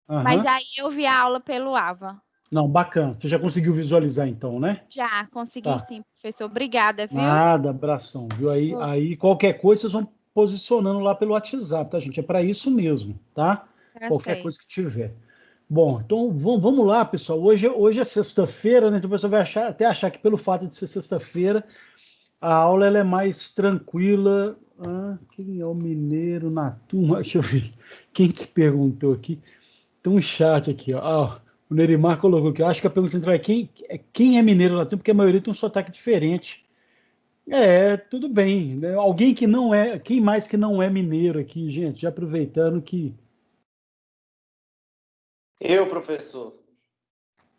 Mas Aham. aí eu vi a aula pelo AVA. Não, bacana. Você já conseguiu visualizar então, né? Já consegui Tá. sim, professor. Obrigada, viu? Nada, abração, viu? Aí qualquer coisa vocês vão posicionando lá pelo WhatsApp, tá, gente? É para isso mesmo, tá? Tá Qualquer certo. coisa que tiver. Bom, então vamos lá, pessoal. Hoje é sexta-feira, né? Então você vai até achar que pelo fato de ser sexta-feira, a aula ela é mais tranquila. Quem é o mineiro na turma? Deixa eu ver. Quem que perguntou aqui? Tem um chat aqui, ó. O Nerimar colocou aqui. Acho que a pergunta central é quem é mineiro na turma, porque a maioria tem um sotaque diferente. Tudo bem, né? Alguém que não é, quem mais que não é mineiro aqui, gente? Já aproveitando que Eu, professor.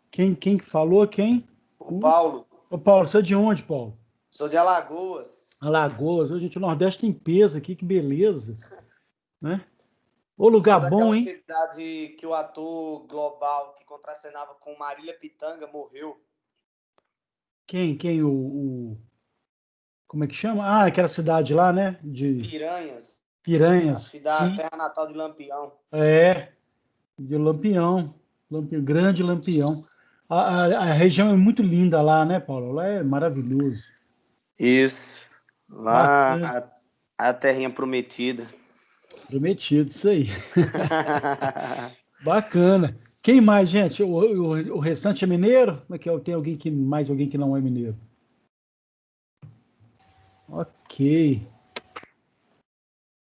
quem que falou? Quem? O Paulo. Ô, Paulo, você é de onde, Paulo? Sou de Alagoas. Alagoas. Ô, gente, o Nordeste tem peso aqui, que beleza, né? Ô, Sou lugar bom, daquela hein? cidade que o ator global que contracenava com Marília Pitanga morreu. Quem? Como é que chama? Aquela cidade lá, né? De Piranhas. A Piranhas. cidade, Sim. terra natal de Lampião. De Lampião. Grande Lampião. A região é muito linda lá, né, Paulo? Lá é maravilhoso. Isso. Lá Bacana. a terrinha prometida. Prometido, isso aí. Bacana. Quem mais, gente? O restante é mineiro? Como é que é? Tem mais alguém que não é mineiro? Ok.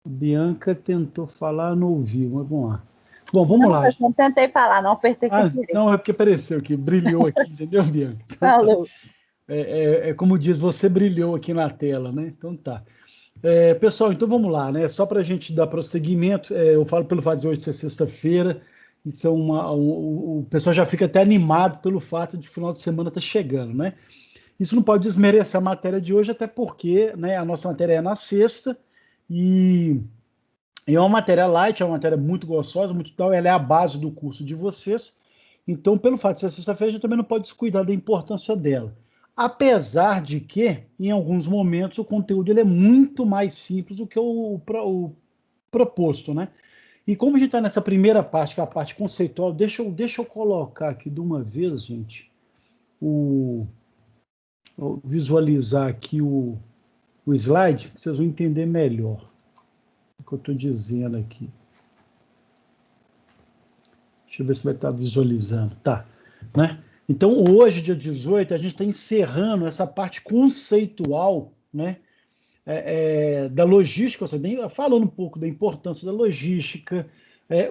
Bianca tentou falar, não ouviu, mas vamos lá. Bom, vamos lá. Eu não tentei falar, não, apertei sem querer. Não, é porque apareceu aqui, brilhou aqui, entendeu, Bianca? Então, Falou. tá. Como diz, você brilhou aqui na tela, né? Então tá. Pessoal, então vamos lá, né? Só para a gente dar prosseguimento, eu falo pelo fato de hoje ser sexta-feira, isso é o pessoal já fica até animado pelo fato de final de semana estar chegando, né? Isso não pode desmerecer a matéria de hoje, até porque, né, a nossa matéria é na sexta e é uma matéria light, é uma matéria muito gostosa, muito tal, ela é a base do curso de vocês. Então, pelo fato de ser sexta-feira, a gente também não pode descuidar da importância dela. Apesar de que, em alguns momentos, o conteúdo ele é muito mais simples do que o proposto, né? E como a gente está nessa primeira parte, que é a parte conceitual, deixa eu colocar aqui de uma vez, gente, visualizar aqui o slide, que vocês vão entender melhor o que eu estou dizendo aqui. Deixa eu ver se vai estar visualizando. Tá, né? Então, hoje, dia 18, a gente está encerrando essa parte conceitual, né, da logística, ou seja, falando um pouco da importância da logística,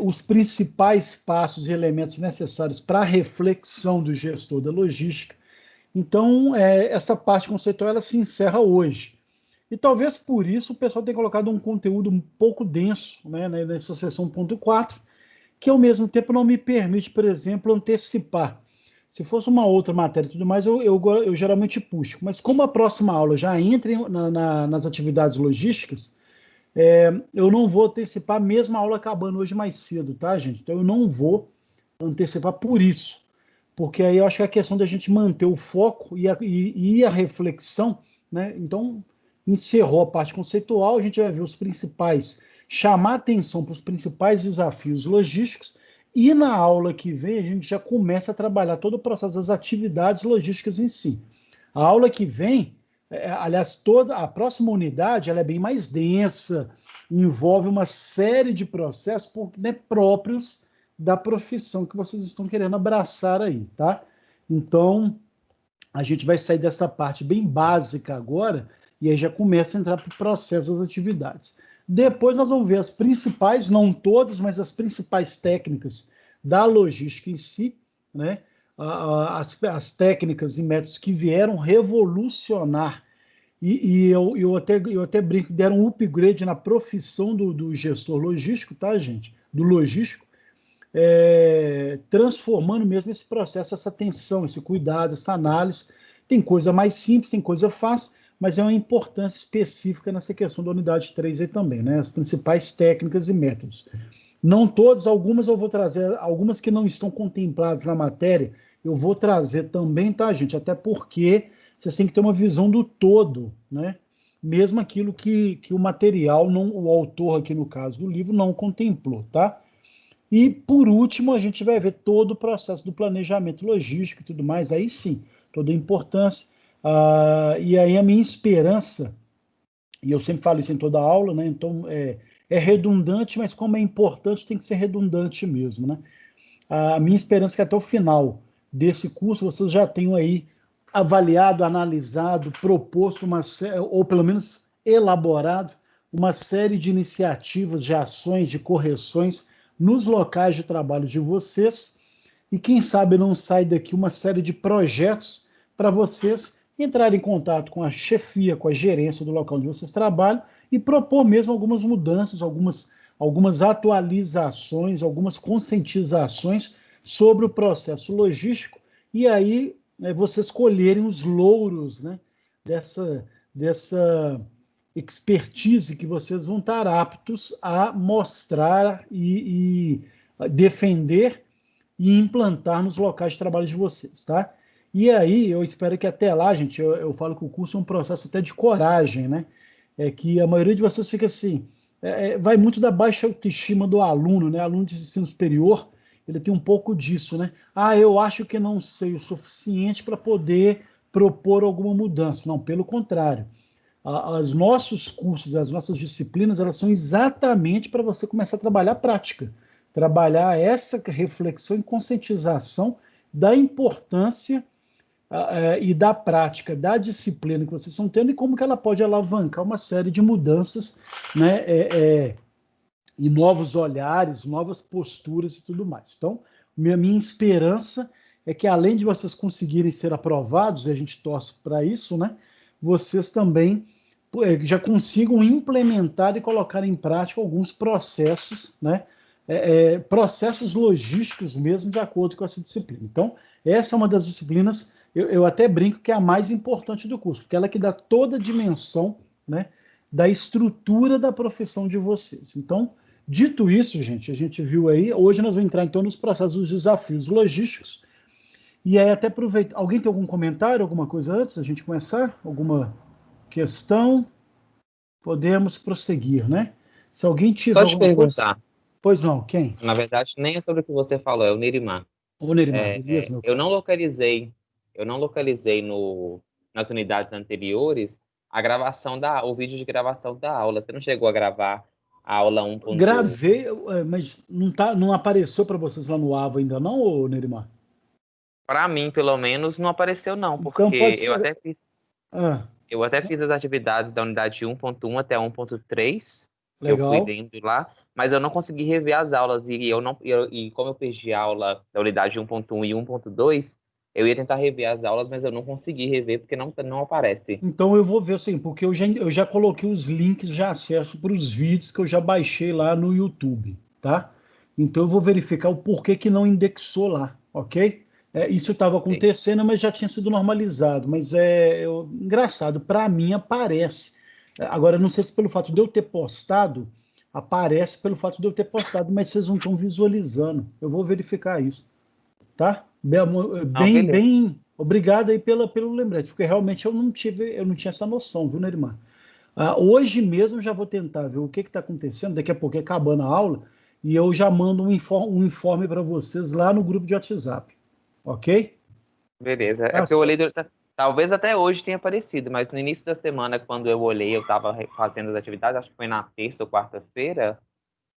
os principais passos e elementos necessários para a reflexão do gestor da logística. Então, essa parte conceitual ela se encerra hoje. E talvez por isso o pessoal tenha colocado um conteúdo um pouco denso, né, nessa sessão 1.4, que ao mesmo tempo não me permite, por exemplo, antecipar. Se fosse uma outra matéria e tudo mais, eu geralmente puxo. Mas como a próxima aula já entra nas atividades logísticas, eu não vou antecipar mesmo a aula acabando hoje mais cedo, tá, gente? Então eu não vou antecipar por isso. Porque aí eu acho que é a questão da gente manter o foco e a reflexão, né? Então, encerrou a parte conceitual, a gente vai ver os principais, chamar atenção para os principais desafios logísticos, e na aula que vem a gente já começa a trabalhar todo o processo das atividades logísticas em si. A aula que vem, aliás, toda a próxima unidade, ela é bem mais densa, envolve uma série de processos, né, próprios da profissão que vocês estão querendo abraçar aí, tá? Então, a gente vai sair dessa parte bem básica agora e aí já começa a entrar para o processo das atividades. Depois nós vamos ver as principais, não todas, mas as principais técnicas da logística em si, né? As técnicas e métodos que vieram revolucionar e eu até brinco, deram um upgrade na profissão do gestor logístico, tá, gente? Do logístico, transformando mesmo esse processo, essa atenção, esse cuidado, essa análise. Tem coisa mais simples, tem coisa fácil, mas é uma importância específica nessa questão da unidade 3 aí também, né? As principais técnicas e métodos. Não todas, algumas eu vou trazer, algumas que não estão contempladas na matéria, eu vou trazer também, tá, gente? Até porque vocês têm que ter uma visão do todo, né? Mesmo aquilo que o material, não, o autor aqui no caso do livro, não contemplou, tá? E, por último, a gente vai ver todo o processo do planejamento logístico e tudo mais, aí sim, toda a importância. E aí a minha esperança, e eu sempre falo isso em toda aula, né? Então é redundante, mas como é importante, tem que ser redundante mesmo, né? A minha esperança é que até o final desse curso vocês já tenham aí avaliado, analisado, proposto ou pelo menos elaborado uma série de iniciativas, de ações, de correções nos locais de trabalho de vocês e quem sabe não sai daqui uma série de projetos para vocês entrarem em contato com a chefia, com a gerência do local onde vocês trabalham e propor mesmo algumas mudanças, algumas atualizações, algumas conscientizações sobre o processo logístico, e aí vocês colherem os louros, né, dessa expertise que vocês vão estar aptos a mostrar e defender e implantar nos locais de trabalho de vocês, tá? E aí, eu espero que até lá, gente, eu falo que o curso é um processo até de coragem, né? É que a maioria de vocês fica assim, vai muito da baixa autoestima do aluno, né? Aluno de ensino superior, ele tem um pouco disso, né? Eu acho que não sei o suficiente para poder propor alguma mudança. Não, pelo contrário. Os nossos cursos, as nossas disciplinas, elas são exatamente para você começar a trabalhar a prática, trabalhar essa reflexão e conscientização da importância e da prática, da disciplina que vocês estão tendo e como que ela pode alavancar uma série de mudanças, né, e novos olhares, novas posturas e tudo mais. Então, minha esperança é que além de vocês conseguirem ser aprovados, e a gente torce para isso, né, vocês também já consigam implementar e colocar em prática alguns processos, né, processos logísticos mesmo de acordo com essa disciplina. Então, essa é uma das disciplinas, eu até brinco que é a mais importante do curso, porque ela é que dá toda a dimensão, né, da estrutura da profissão de vocês. Então, dito isso, gente, a gente viu aí, hoje nós vamos entrar então nos processos dos desafios logísticos, e aí até aproveitar, alguém tem algum comentário, alguma coisa antes da gente começar? Alguma questão? Podemos prosseguir, né? Se alguém tiver Só te alguma coisa... perguntar, Pois não, quem? na verdade, nem é sobre o que você falou, é o Nerimar. Ô, Nerimar, beleza, meu Eu cara? não localizei, eu não localizei nas unidades anteriores o vídeo de gravação da aula. Você não chegou a gravar a aula 1.1? Gravei, mas não apareceu para vocês lá no AVA ainda não, ô, Nerimar? Para mim, pelo menos, não apareceu não, Então porque pode ser... Ah, eu até fiz as atividades da unidade 1.1 até 1.3, que eu fui legal. vendo lá, mas eu não consegui rever as aulas e como eu perdi a aula da unidade 1.1 e 1.2, eu ia tentar rever as aulas, mas eu não consegui rever porque não aparece. Então eu vou ver assim, porque eu já coloquei os links de acesso para os vídeos que eu já baixei lá no YouTube, tá? Então eu vou verificar o porquê que não indexou lá, ok? Isso estava Sim. acontecendo, mas já tinha sido normalizado. Mas engraçado, para mim aparece. Agora, não sei se pelo fato de eu ter postado, aparece pelo fato de eu ter postado, mas vocês não estão visualizando. Eu vou verificar isso, tá? Não, Bem, beleza. bem, obrigado aí pelo lembrete, porque realmente eu não tinha essa noção, viu, Nerimar? Hoje mesmo eu já vou tentar ver o que está acontecendo, daqui a pouco é acabando a aula, e eu já mando um informe para vocês lá no grupo de WhatsApp, ok? Beleza. É Tá porque eu olhei, certo. talvez até hoje tenha aparecido, mas no início da semana, quando eu olhei, eu estava fazendo as atividades, acho que foi na terça ou quarta-feira,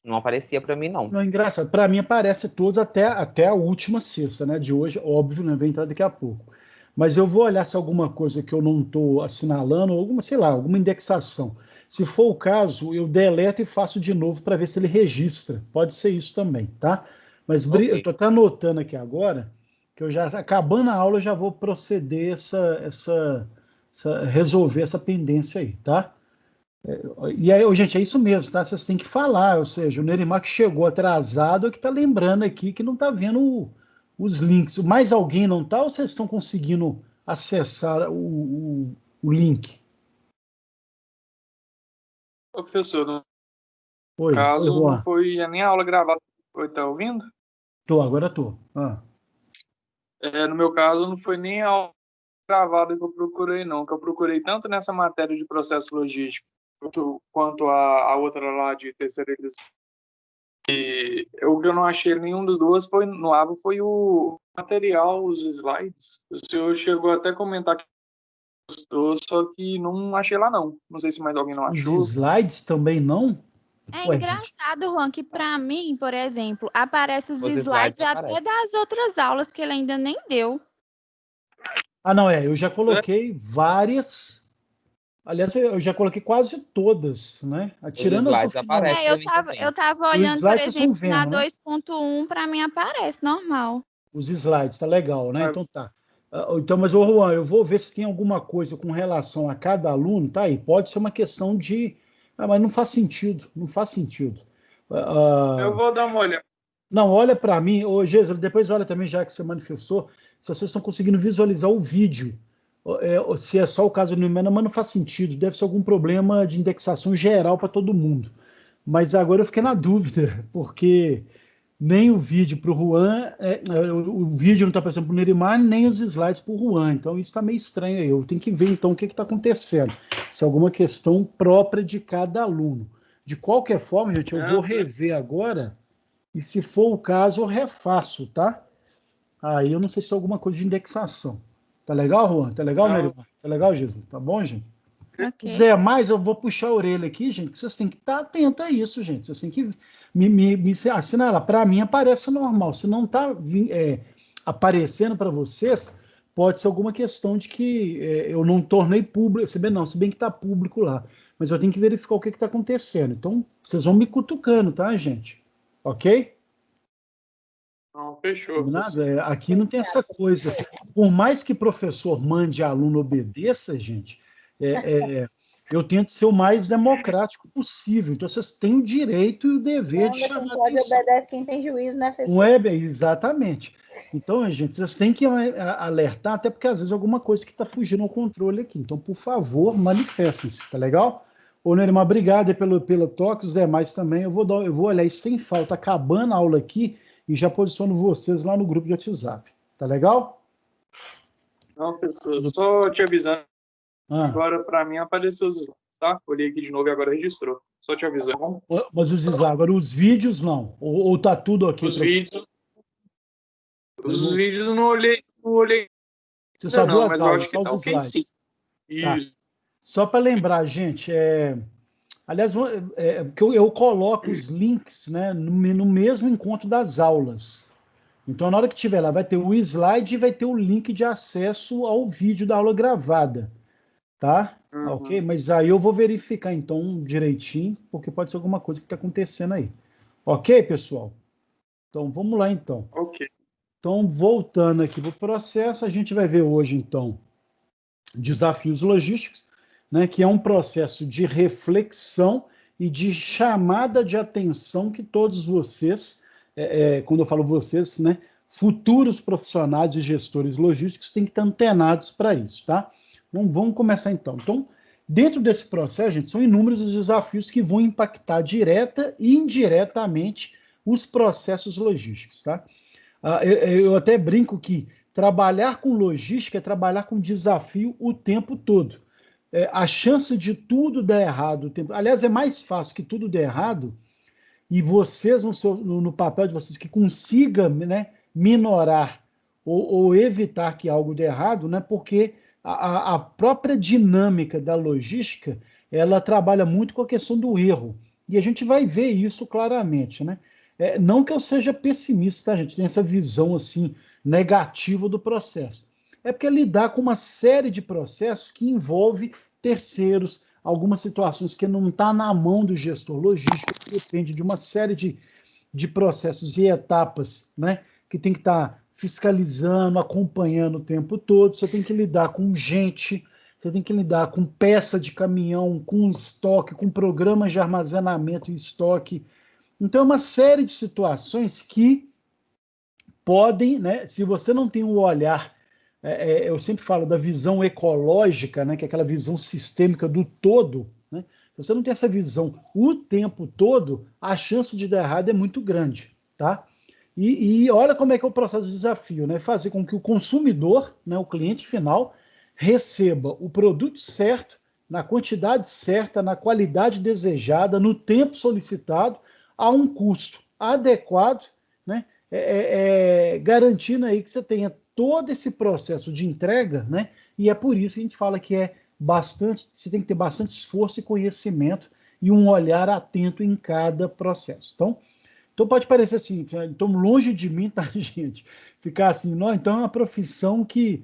não aparecia para mim, não. Não, é engraçado, para mim aparece todos até a última sexta, né? De hoje, óbvio, né? Vai entrar daqui a pouco. Mas eu vou olhar se alguma coisa que eu não estou assinalando, alguma, sei lá, alguma indexação. Se for o caso, eu deleto e faço de novo para ver se ele registra. Pode ser isso também, tá? Mas eu Ok. estou até anotando aqui agora, que eu já, acabando a aula, eu já vou proceder resolver essa pendência aí, tá? E aí, gente, é isso mesmo, tá? Vocês têm que falar, ou seja, o Neymar que chegou atrasado é que está lembrando aqui que não está vendo os links. Mais alguém não está ou vocês estão conseguindo acessar o link? Professor, no Oi, caso, não Juan. foi nem a aula gravada. Oi, tá ouvindo? Agora tô. No meu caso, não foi nem a aula gravada que eu procurei, não. Que eu procurei tanto nessa matéria de processo logístico quanto a outra lá de terceirização O que eu não achei nenhum dos dois foi no Ava foi o material, os slides. O senhor chegou até a comentar que gostou, só que não achei lá não. Não sei se mais alguém não Os achou. slides também não? É Ué, engraçado, Juan, que para mim, por exemplo, aparecem os Os slides slides até aparecem. das outras aulas que ele ainda nem deu. Ah, não, eu já coloquei várias. Aliás, eu já coloquei quase todas, né? Os Tirando as do slides final. aparecem Eu pra mim tava, também. eu tava Os olhando, por slides vocês estão exemplo, na vendo, né? 2.1, para mim aparece normal. Os slides, tá legal, né? Ah. Então tá. Então, mas, ô Juan, eu vou ver se tem alguma coisa com relação a cada aluno, tá aí. Pode ser uma questão de. Ah, mas não faz sentido, não faz sentido. Eu vou dar uma olhada. Não, olha para mim, ô Jesus, depois olha também, já que você manifestou, se vocês estão conseguindo visualizar o vídeo. Se é só o caso do Numena, mas não faz sentido, deve ser algum problema de indexação geral para todo mundo. Mas agora eu fiquei na dúvida, porque nem o vídeo para o Juan, o vídeo não está aparecendo para o Nerimar, nem os slides para o Juan. Então isso está meio estranho aí. Eu tenho que ver então o que está acontecendo. Se é alguma questão própria de cada aluno. De qualquer forma, gente, eu vou rever agora. E se for o caso, eu refaço, tá? Aí eu não sei se é alguma coisa de indexação. Tá legal, Juan? Tá legal, Não. Nerimar? Tá legal, Jesus? Tá bom, gente? Ok. Zé, mas eu vou puxar a orelha aqui, gente, que vocês têm que estar atentos a isso, gente. Vocês têm que me assinalar. Para mim aparece normal. Se não está aparecendo para vocês, pode ser alguma questão de que eu não tornei público, se bem que está público lá. Mas eu tenho que verificar o que está acontecendo. Então, vocês vão me cutucando, tá, gente? Ok? Não, fechou. Combinado? Aqui não tem essa coisa. Por mais que professor mande aluno obedeça, gente, eu tento ser o mais democrático possível. Então, vocês têm o direito e o dever de Quem chamar pode atenção. obedece quem tem juízo, né, Não professor? é bem, exatamente. Então, gente, vocês têm que alertar, até porque às vezes alguma coisa que está fugindo ao controle aqui. Então, por favor, manifestem-se, tá legal? Ô, Nerimar, obrigado aí pelo toque, os demais também. Eu vou olhar isso sem falta, acabando a aula aqui, e já posiciono vocês lá no grupo de WhatsApp. Tá legal? Não, professor, só te avisando, Ah, agora para mim apareceu os slides, tá? Olhei aqui de novo e agora registrou. Só te avisando. mas os slides, agora os vídeos não. Ou tá tudo ok? Os vídeos eu não olhei Você só ainda viu não, as mas eu aulas, acho que só tá os ok sim. slides. Tá. Isso. Só para lembrar, gente, aliás, porque eu coloco os links, né, no mesmo encontro das aulas. Então, na hora que tiver lá, vai ter o slide e vai ter o link de acesso ao vídeo da aula gravada, tá? Uhum. Ok? Mas aí eu vou verificar, então, direitinho, porque pode ser alguma coisa que está acontecendo aí. Ok, pessoal? Então, vamos lá, então. Ok. Então, voltando aqui para o processo, a gente vai ver hoje, então, desafios logísticos, né, que é um processo de reflexão e de chamada de atenção que todos vocês, quando eu falo vocês, né, futuros profissionais e gestores logísticos têm que estar antenados para isso, tá? Então, vamos começar então. Então, dentro desse processo, gente, são inúmeros os desafios que vão impactar direta e indiretamente os processos logísticos, tá? Eu até brinco que trabalhar com logística é trabalhar com desafio o tempo todo. A chance de tudo dar errado, aliás, é mais fácil que tudo dê errado, e vocês, no papel de vocês, que consigam, né, minorar ou evitar que algo dê errado, né, porque a própria dinâmica da logística, ela trabalha muito com a questão do erro. E a gente vai ver isso claramente, né? Não que eu seja pessimista, tá, gente? Tem essa visão assim negativa do processo. É porque lidar com uma série de processos que envolve terceiros, algumas situações que não está na mão do gestor logístico, depende de uma série de processos e etapas, né? Que tem que estar fiscalizando, acompanhando o tempo todo. Você tem que lidar com gente, você tem que lidar com peça de caminhão, com estoque, com programas de armazenamento e estoque. Então, é uma série de situações que podem, né, se você não tem um olhar, eu sempre falo da visão ecológica, né, que é aquela visão sistêmica do todo, né, se você não tem essa visão o tempo todo, a chance de dar errado é muito grande, tá? E olha como é que é o processo de desafio, né? Fazer com que o consumidor, né, o cliente final, receba o produto certo, na quantidade certa, na qualidade desejada, no tempo solicitado, a um custo adequado, né? Garantindo aí que você tenha todo esse processo de entrega, né? E é por isso que a gente fala que você tem que ter bastante esforço e conhecimento e um olhar atento em cada processo. Então pode parecer assim, então longe de mim, tá, gente? Ficar assim, não, então é uma profissão que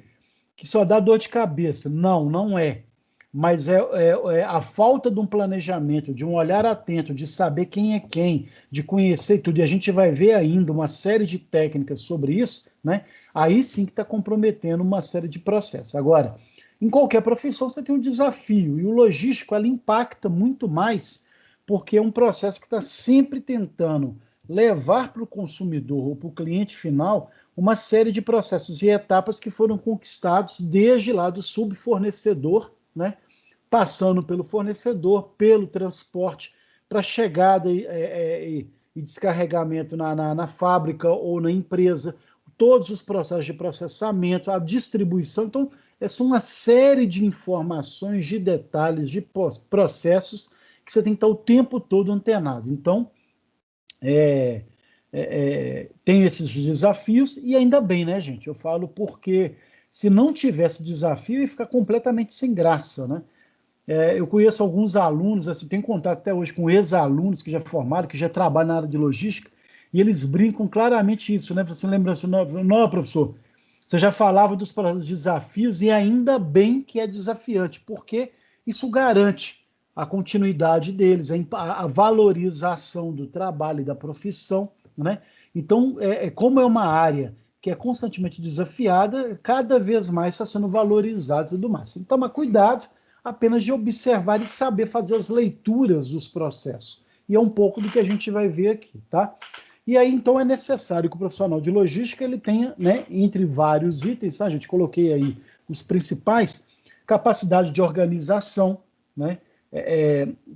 só dá dor de cabeça. Não é. Mas é a falta de um planejamento, de um olhar atento, de saber quem é quem, de conhecer tudo. E a gente vai ver ainda uma série de técnicas sobre isso, né? Aí sim que está comprometendo uma série de processos. Agora, em qualquer profissão você tem um desafio, e o logístico ela impacta muito mais, porque é um processo que está sempre tentando levar para o consumidor ou para o cliente final uma série de processos e etapas que foram conquistados desde lá do subfornecedor, né? Passando pelo fornecedor, pelo transporte, para chegada e descarregamento na fábrica ou na empresa, todos os processos de processamento, a distribuição. Então, essa é uma série de informações, de detalhes, de processos que você tem que estar o tempo todo antenado. Então, tem esses desafios, e ainda bem, né, gente? Eu falo porque se não tivesse desafio, ia ficar completamente sem graça, né? Eu conheço alguns alunos, assim, tenho contato até hoje com ex-alunos que já formaram, que já trabalham na área de logística, e eles brincam claramente isso, né? Você lembra assim, não, professor, você já falava dos desafios, e ainda bem que é desafiante, porque isso garante a continuidade deles, a valorização do trabalho e da profissão, né? Então, como é uma área que é constantemente desafiada, cada vez mais está sendo valorizado e tudo mais. Então, toma cuidado apenas de observar e saber fazer as leituras dos processos. E é um pouco do que a gente vai ver aqui, tá? E aí, então, é necessário que o profissional de logística ele tenha, né, entre vários itens, tá, gente? Coloquei aí os principais, capacidade de organização, né?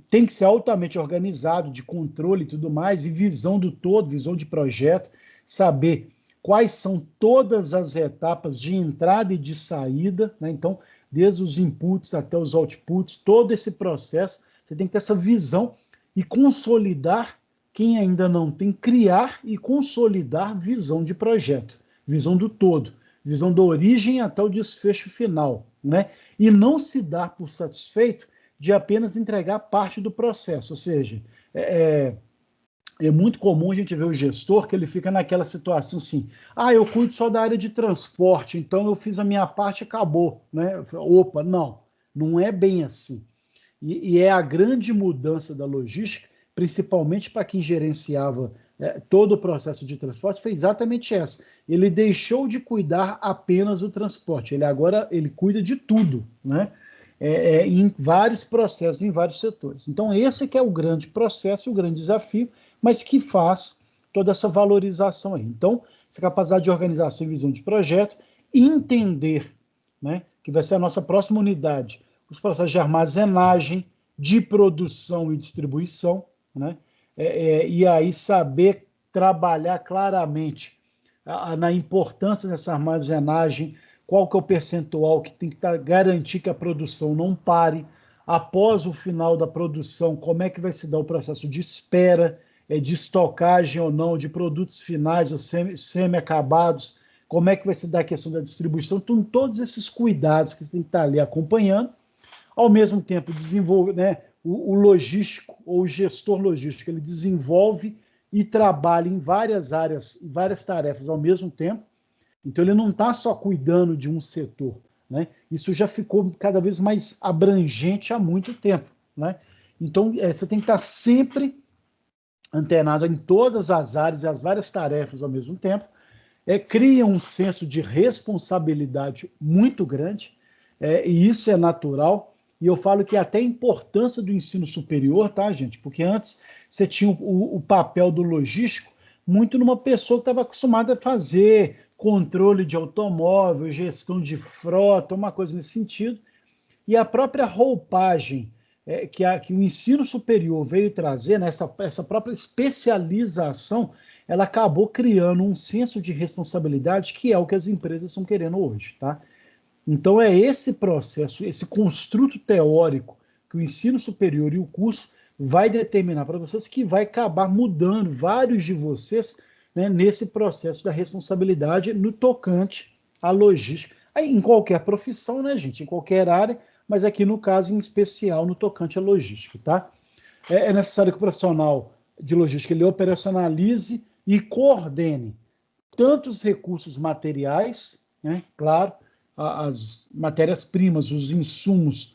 Tem que ser altamente organizado, de controle e tudo mais, e visão do todo, visão de projeto, saber quais são todas as etapas de entrada e de saída, né? Então, desde os inputs até os outputs, todo esse processo, você tem que ter essa visão e consolidar, quem ainda não tem, criar e consolidar visão de projeto, visão do todo, visão da origem até o desfecho final, né? E não se dar por satisfeito de apenas entregar parte do processo, ou seja, é muito comum a gente ver o gestor que ele fica naquela situação assim, eu cuido só da área de transporte, então eu fiz a minha parte e acabou, né? Opa, não é bem assim. E é a grande mudança da logística, principalmente para quem gerenciava todo o processo de transporte, foi exatamente essa. Ele deixou de cuidar apenas do transporte, agora ele cuida de tudo, né? Em vários processos, em vários setores. Então, esse que é o grande processo, o grande desafio, mas que faz toda essa valorização aí. Então, essa capacidade de organização e visão de projeto, entender, né, que vai ser a nossa próxima unidade, os processos de armazenagem, de produção e distribuição, né, e aí saber trabalhar claramente na importância dessa armazenagem, qual que é o percentual que tem que garantir que a produção não pare, após o final da produção, como é que vai se dar o processo de espera, de estocagem ou não, de produtos finais ou semi-acabados, como é que vai se dar a questão da distribuição. Então, todos esses cuidados que você tem que estar ali acompanhando, ao mesmo tempo desenvolve, né, o logístico ou o gestor logístico, ele desenvolve e trabalha em várias áreas, em várias tarefas ao mesmo tempo. Então, ele não está só cuidando de um setor, né? Isso já ficou cada vez mais abrangente há muito tempo, né? Então, você tem que estar sempre antenado em todas as áreas e as várias tarefas ao mesmo tempo. Cria um senso de responsabilidade muito grande, e isso é natural. E eu falo que até a importância do ensino superior, tá, gente? Porque antes você tinha o papel do logístico muito numa pessoa que estava acostumada a fazer controle de automóvel, gestão de frota, uma coisa nesse sentido. E a própria roupagem que o ensino superior veio trazer, né, essa própria especialização, ela acabou criando um senso de responsabilidade que é o que as empresas estão querendo hoje, tá? Então, é esse processo, esse construto teórico que o ensino superior e o curso vai determinar para vocês que vai acabar mudando vários de vocês, né, nesse processo da responsabilidade no tocante à logística. Aí, em qualquer profissão, né, gente? Em qualquer área, mas aqui no caso em especial no tocante à logística, tá? É necessário que o profissional de logística ele operacionalize e coordene tanto os recursos materiais, né, claro, as matérias-primas, os insumos,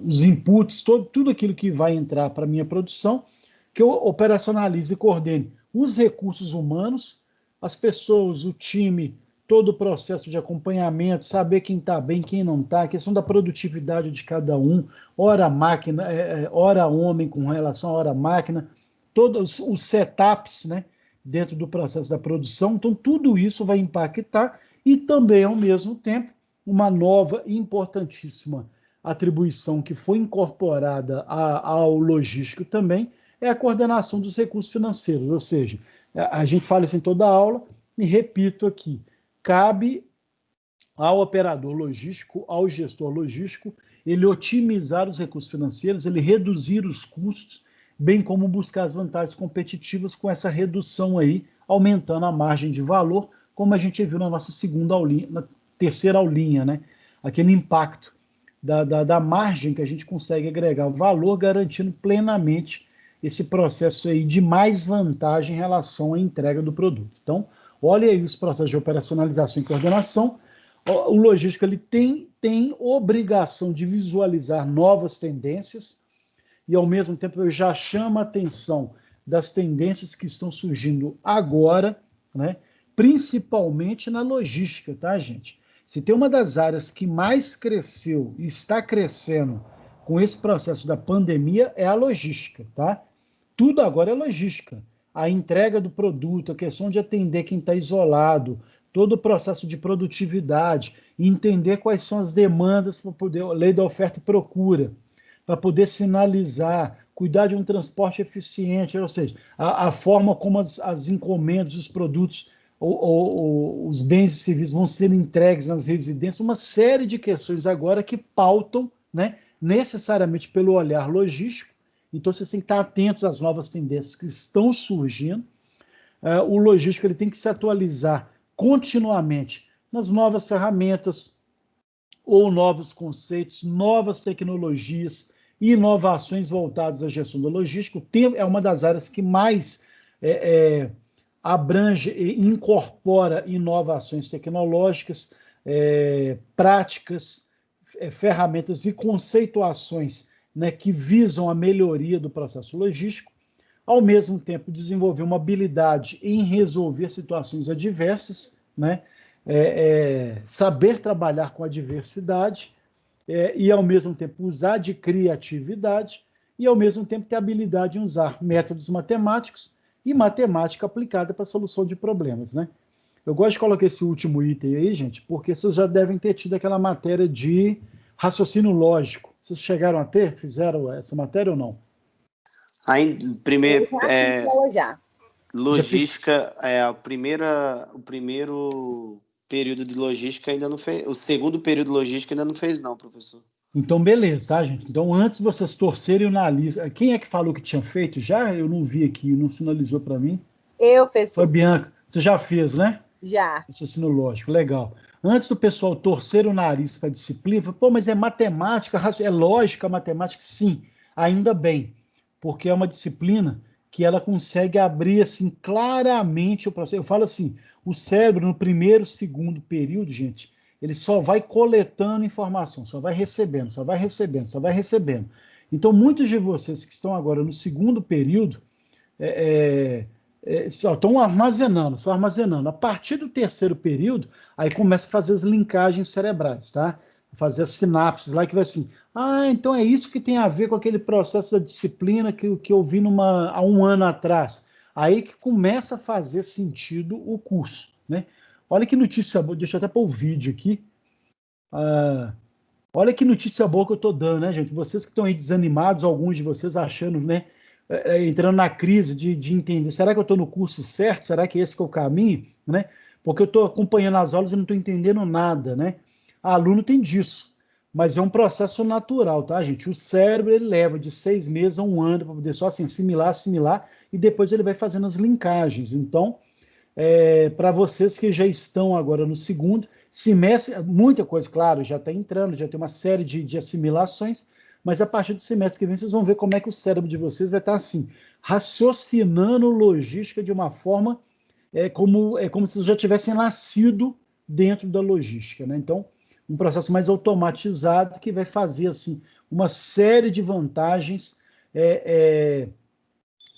os inputs, tudo aquilo que vai entrar para a minha produção, que eu operacionalize e coordene os recursos humanos, as pessoas, o time, todo o processo de acompanhamento, saber quem está bem, quem não está, a questão da produtividade de cada um, hora máquina, hora homem com relação à hora máquina, todos os setups, né, dentro do processo da produção. Então, tudo isso vai impactar e também, ao mesmo tempo, uma nova e importantíssima atribuição que foi incorporada ao logístico também é a coordenação dos recursos financeiros, ou seja, a gente fala isso em toda a aula, e repito aqui, cabe ao operador logístico, ao gestor logístico, ele otimizar os recursos financeiros, ele reduzir os custos, bem como buscar as vantagens competitivas com essa redução aí, aumentando a margem de valor, como a gente viu na nossa segunda aulinha, na terceira aulinha, né? Aquele impacto da margem que a gente consegue agregar valor, garantindo plenamente esse processo aí de mais vantagem em relação à entrega do produto. Então, olha aí os processos de operacionalização e coordenação. O logístico ele tem obrigação de visualizar novas tendências e, ao mesmo tempo, eu já chamo a atenção das tendências que estão surgindo agora, né? Principalmente na logística, tá, gente? Se tem uma das áreas que mais cresceu e está crescendo com esse processo da pandemia é a logística, tá? Tudo agora é logística. A entrega do produto, a questão de atender quem está isolado, todo o processo de produtividade, entender quais são as demandas para poder, a lei da oferta e procura, para poder sinalizar, cuidar de um transporte eficiente, ou seja, a forma como as encomendas, os produtos, os bens e serviços vão ser entregues nas residências, uma série de questões agora que pautam, né, necessariamente pelo olhar logístico. Então, vocês têm que estar atentos às novas tendências que estão surgindo. O logístico ele tem que se atualizar continuamente nas novas ferramentas ou novos conceitos, novas tecnologias e inovações voltadas à gestão da logística. O tempo é uma das áreas que mais abrange e incorpora inovações tecnológicas, práticas, ferramentas e conceituações, né, que visam a melhoria do processo logístico, ao mesmo tempo desenvolver uma habilidade em resolver situações adversas, né, saber trabalhar com a diversidade e, ao mesmo tempo, usar de criatividade e, ao mesmo tempo, ter habilidade em usar métodos matemáticos e matemática aplicada para a solução de problemas, né? Eu gosto de colocar esse último item aí, gente, porque vocês já devem ter tido aquela matéria de raciocínio lógico. Vocês chegaram a ter? Fizeram essa matéria ou não? Primeiro, Já. logística, o primeiro período de logística ainda não fez, o segundo período de logística ainda não fez não, professor. Então, beleza, tá, gente? Então, antes vocês torcerem o nariz, quem é que falou que tinha feito já? Eu não vi aqui, não sinalizou para mim. Eu fiz. Foi Bianca. Você já fez, né? Já. Raciocínio lógico, legal. Antes do pessoal torcer o nariz para a disciplina, pô, mas é matemática, é lógica, matemática, sim, ainda bem, porque é uma disciplina que ela consegue abrir assim claramente o processo. Eu falo assim, o cérebro no primeiro, segundo período, gente, ele só vai coletando informação, só vai recebendo, só vai recebendo, só vai recebendo. Então, muitos de vocês que estão agora no segundo período só estão armazenando, só armazenando. A partir do terceiro período, aí começa a fazer as linkagens cerebrais, tá? Fazer as sinapses lá que vai assim, então é isso que tem a ver com aquele processo da disciplina que eu vi há um ano atrás. Aí que começa a fazer sentido o curso, né? Olha que notícia boa, deixa eu até pôr o vídeo aqui. Olha que notícia boa que eu estou dando, né, gente? Vocês que estão aí desanimados, alguns de vocês achando, né, entrando na crise de entender, será que eu estou no curso certo? Será que esse que é o caminho? Né? Porque eu estou acompanhando as aulas e não estou entendendo nada, né? Aluno tem disso. mas é um processo natural, tá, gente? O cérebro, ele leva de 6 meses a 1 ano para poder só assim, assimilar, e depois ele vai fazendo as linkagens. Então, para vocês que já estão agora no segundo semestre, muita coisa, claro, já está entrando, já tem uma série de assimilações, mas a partir do semestre que vem vocês vão ver como é que o cérebro de vocês vai estar assim, raciocinando logística de uma forma como se vocês já tivessem nascido dentro da logística, né? Então, um processo mais automatizado que vai fazer assim uma série de vantagens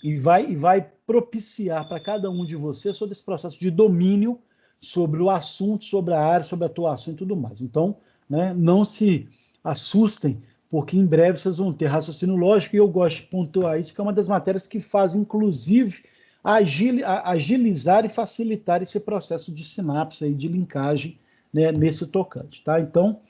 e vai propiciar para cada um de vocês todo esse processo de domínio sobre o assunto, sobre a área, sobre a atuação e tudo mais. Então, né, não se assustem, porque em breve vocês vão ter raciocínio lógico, e eu gosto de pontuar isso, que é uma das matérias que faz, inclusive, agilizar e facilitar esse processo de sinapse aí, de linkagem, né, nesse tocante, tá? Então,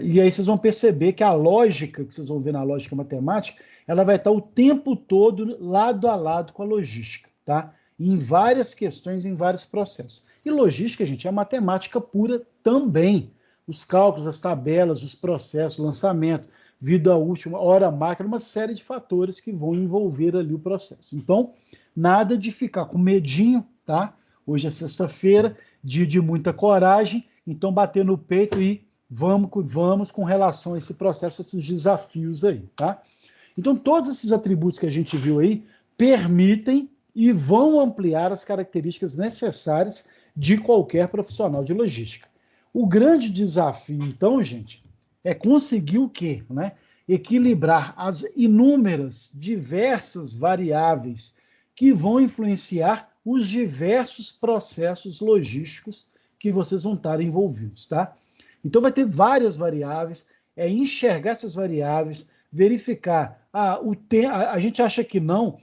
e aí vocês vão perceber que a lógica, que vocês vão ver na lógica matemática, ela vai estar o tempo todo lado a lado com a logística, tá? Em várias questões, em vários processos. E logística, gente, é matemática pura também. Os cálculos, as tabelas, os processos, lançamento, vida útil, hora máquina, uma série de fatores que vão envolver ali o processo. Então, nada de ficar com medinho, tá? Hoje é sexta-feira, dia de muita coragem, então bater no peito e vamos com relação a esse processo, esses desafios aí, tá? Então, todos esses atributos que a gente viu aí permitem e vão ampliar as características necessárias de qualquer profissional de logística. O grande desafio, então, gente, é conseguir o quê? Né? Equilibrar as inúmeras, diversas variáveis que vão influenciar os diversos processos logísticos que vocês vão estar envolvidos, tá? Então, vai ter várias variáveis, enxergar essas variáveis, verificar, a gente acha que não,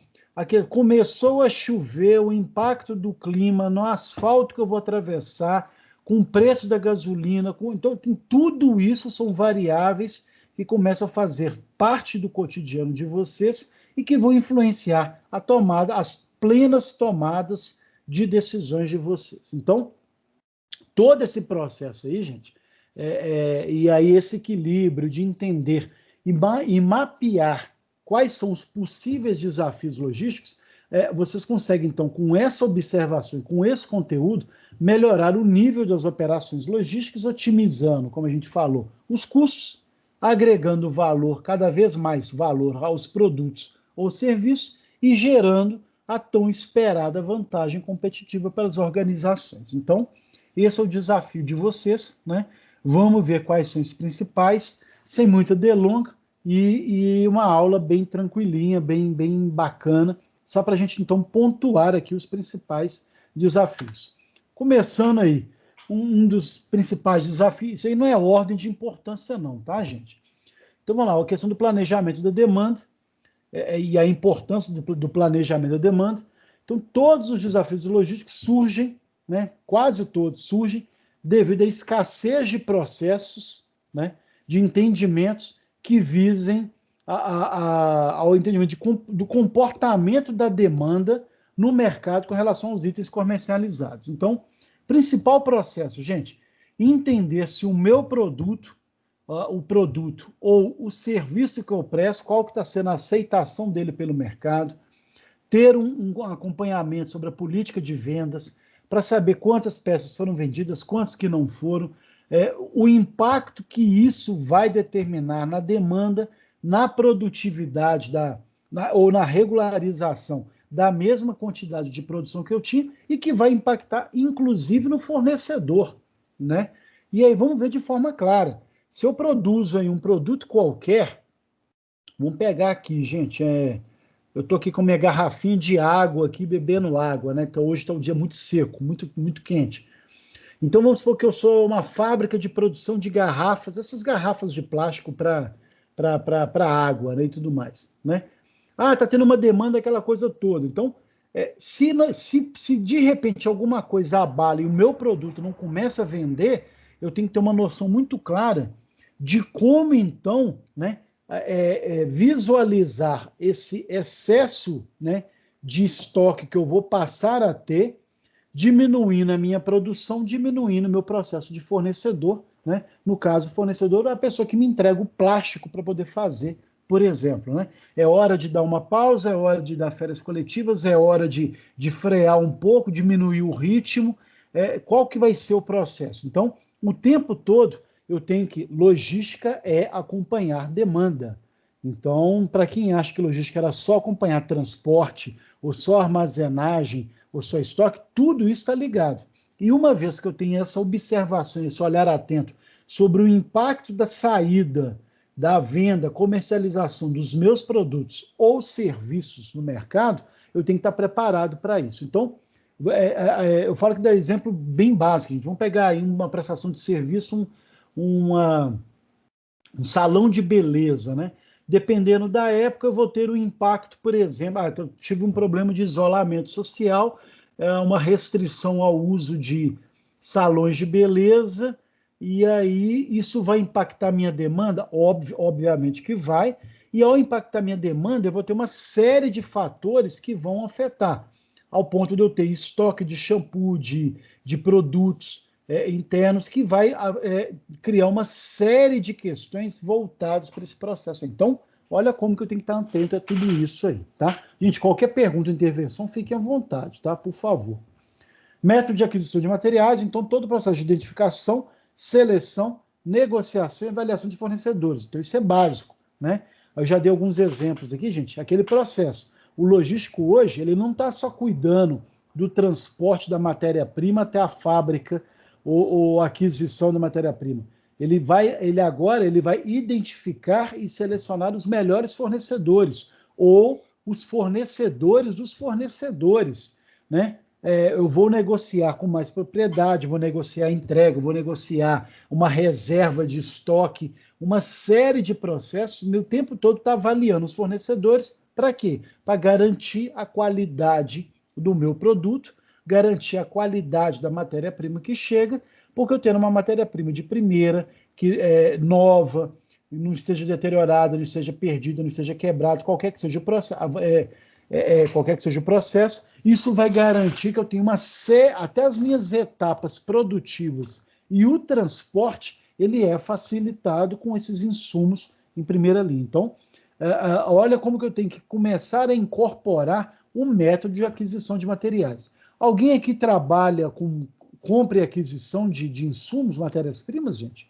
começou a chover, o impacto do clima no asfalto que eu vou atravessar, com o preço da gasolina, então tudo isso são variáveis que começam a fazer parte do cotidiano de vocês e que vão influenciar as plenas tomadas de decisões de vocês. Então, todo esse processo aí, gente, e aí esse equilíbrio de entender e mapear quais são os possíveis desafios logísticos, vocês conseguem, então, com essa observação e com esse conteúdo, melhorar o nível das operações logísticas, otimizando, como a gente falou, os custos, agregando valor, cada vez mais valor aos produtos ou serviços e gerando a tão esperada vantagem competitiva para as organizações. Então, esse é o desafio de vocês, né? Vamos ver quais são os principais, sem muita delonga, e uma aula bem tranquilinha, bem bacana, só para a gente, então, pontuar aqui os principais desafios. Começando aí, um dos principais desafios, isso aí não é ordem de importância não, tá, gente? Então, vamos lá, a questão do planejamento da demanda, e a importância do planejamento da demanda. Então, todos os desafios logísticos surgem, né, quase todos surgem, devido à escassez de processos, né, de entendimentos que visem ao entendimento do comportamento da demanda no mercado com relação aos itens comercializados. Então, principal processo, gente, entender se o meu produto, o produto ou o serviço que eu presto, qual que está sendo a aceitação dele pelo mercado, ter um acompanhamento sobre a política de vendas, para saber quantas peças foram vendidas, quantas que não foram, o impacto que isso vai determinar na demanda, na produtividade ou na regularização da mesma quantidade de produção que eu tinha e que vai impactar, inclusive, no fornecedor, né? E aí vamos ver de forma clara. Se eu produzo aí um produto qualquer, vamos pegar aqui, gente, eu estou aqui com minha garrafinha de água aqui, bebendo água, né? Então hoje está um dia muito seco, muito quente. Então vamos supor que eu sou uma fábrica de produção de garrafas, essas garrafas de plástico para água, né, e tudo mais, né? Está tendo uma demanda, aquela coisa toda. Então, se de repente alguma coisa abala e o meu produto não começa a vender, eu tenho que ter uma noção muito clara de como, então, né, visualizar esse excesso, né, de estoque que eu vou passar a ter, diminuindo a minha produção, diminuindo o meu processo de fornecedor, né? No caso, o fornecedor é a pessoa que me entrega o plástico para poder fazer, por exemplo, né? É hora de dar uma pausa, é hora de dar férias coletivas, é hora de frear um pouco, diminuir o ritmo. Qual que vai ser o processo? Então, o tempo todo, eu tenho que... Logística é acompanhar demanda. Então, para quem acha que logística era só acompanhar transporte, ou só armazenagem, ou só estoque, tudo isso está ligado. E uma vez que eu tenho essa observação, esse olhar atento sobre o impacto da saída, da venda, comercialização dos meus produtos ou serviços no mercado, eu tenho que estar preparado para isso. Então, eu falo que dá exemplo bem básico, gente. Vamos pegar aí uma prestação de serviço, um salão de beleza, né? Dependendo da época, eu vou ter um impacto, por exemplo, eu tive um problema de isolamento social, uma restrição ao uso de salões de beleza, e aí isso vai impactar minha demanda? Obviamente que vai, e ao impactar minha demanda, eu vou ter uma série de fatores que vão afetar, ao ponto de eu ter estoque de shampoo, de produtos internos, que vai criar uma série de questões voltadas para esse processo. Então, olha como que eu tenho que estar atento a tudo isso aí, tá? Gente, qualquer pergunta ou intervenção, fiquem à vontade, tá? Por favor. Método de aquisição de materiais, então, todo o processo de identificação, seleção, negociação e avaliação de fornecedores. Então, isso é básico, né? Eu já dei alguns exemplos aqui, gente. Aquele processo. O logístico hoje, ele não está só cuidando do transporte da matéria-prima até a fábrica ou aquisição da matéria-prima. Ele agora vai identificar e selecionar os melhores fornecedores ou os fornecedores dos fornecedores, né? Eu vou negociar com mais propriedade, vou negociar entrega, vou negociar uma reserva de estoque, uma série de processos. O tempo todo está avaliando os fornecedores. Para quê? Para garantir a qualidade do meu produto, garantir a qualidade da matéria-prima que chega, porque eu tenho uma matéria-prima de primeira, que é nova, não esteja deteriorada, não esteja perdida, não esteja quebrada, qualquer que seja o processo, isso vai garantir que eu tenho até as minhas etapas produtivas e o transporte, ele é facilitado com esses insumos em primeira linha. Então, olha como que eu tenho que começar a incorporar o método de aquisição de materiais. Alguém aqui trabalha com compra e aquisição de insumos, matérias-primas, gente?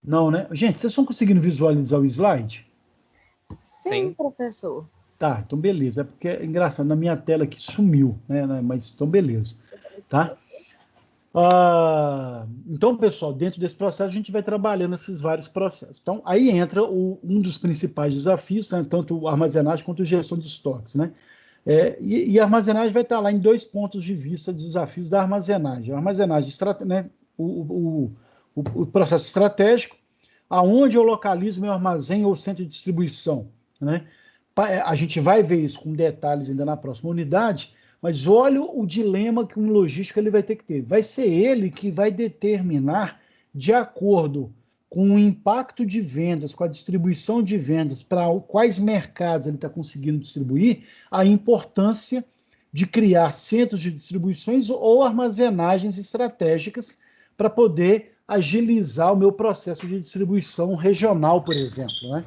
Não, né? Gente, vocês estão conseguindo visualizar o slide? Sim, professor. Tá, então beleza. É porque é engraçado, na minha tela aqui sumiu, né? Mas então beleza, tá? Então, pessoal, dentro desse processo a gente vai trabalhando esses vários processos. Então, aí entra um dos principais desafios, né? Tanto a armazenagem quanto a gestão de estoques, né? E a armazenagem vai estar lá em 2 pontos de vista dos desafios da armazenagem. A armazenagem, né? O processo estratégico, aonde eu localizo meu armazém ou centro de distribuição, né? A gente vai ver isso com detalhes ainda na próxima unidade, mas olha o dilema que um logístico ele vai ter que ter. Vai ser ele que vai determinar, de acordo com o impacto de vendas, com a distribuição de vendas, para quais mercados ele está conseguindo distribuir, a importância de criar centros de distribuições ou armazenagens estratégicas para poder agilizar o meu processo de distribuição regional, por exemplo, né?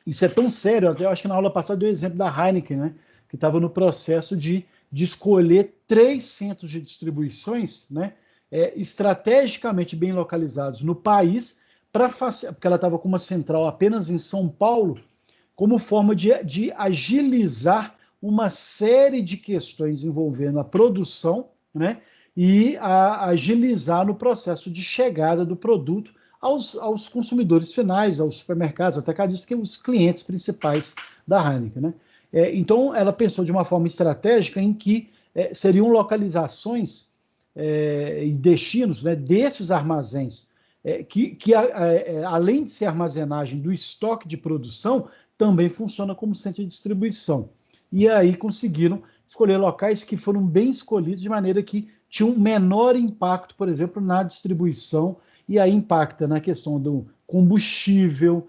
Isso é tão sério, eu acho que na aula passada deu o exemplo da Heineken, né? Que estava no processo de escolher 3 centros de distribuições, né? Estrategicamente bem localizados no país, porque ela estava com uma central apenas em São Paulo, como forma de agilizar uma série de questões envolvendo a produção, né? E agilizar no processo de chegada do produto aos consumidores finais, aos supermercados, atacadistas, que são os clientes principais da Heineken, né? Então, ela pensou de uma forma estratégica em que seriam localizações e destinos, né, desses armazéns, além de ser armazenagem do estoque de produção, também funciona como centro de distribuição. E aí conseguiram escolher locais que foram bem escolhidos de maneira que tinham um menor impacto, por exemplo, na distribuição, e aí impacta na questão do combustível,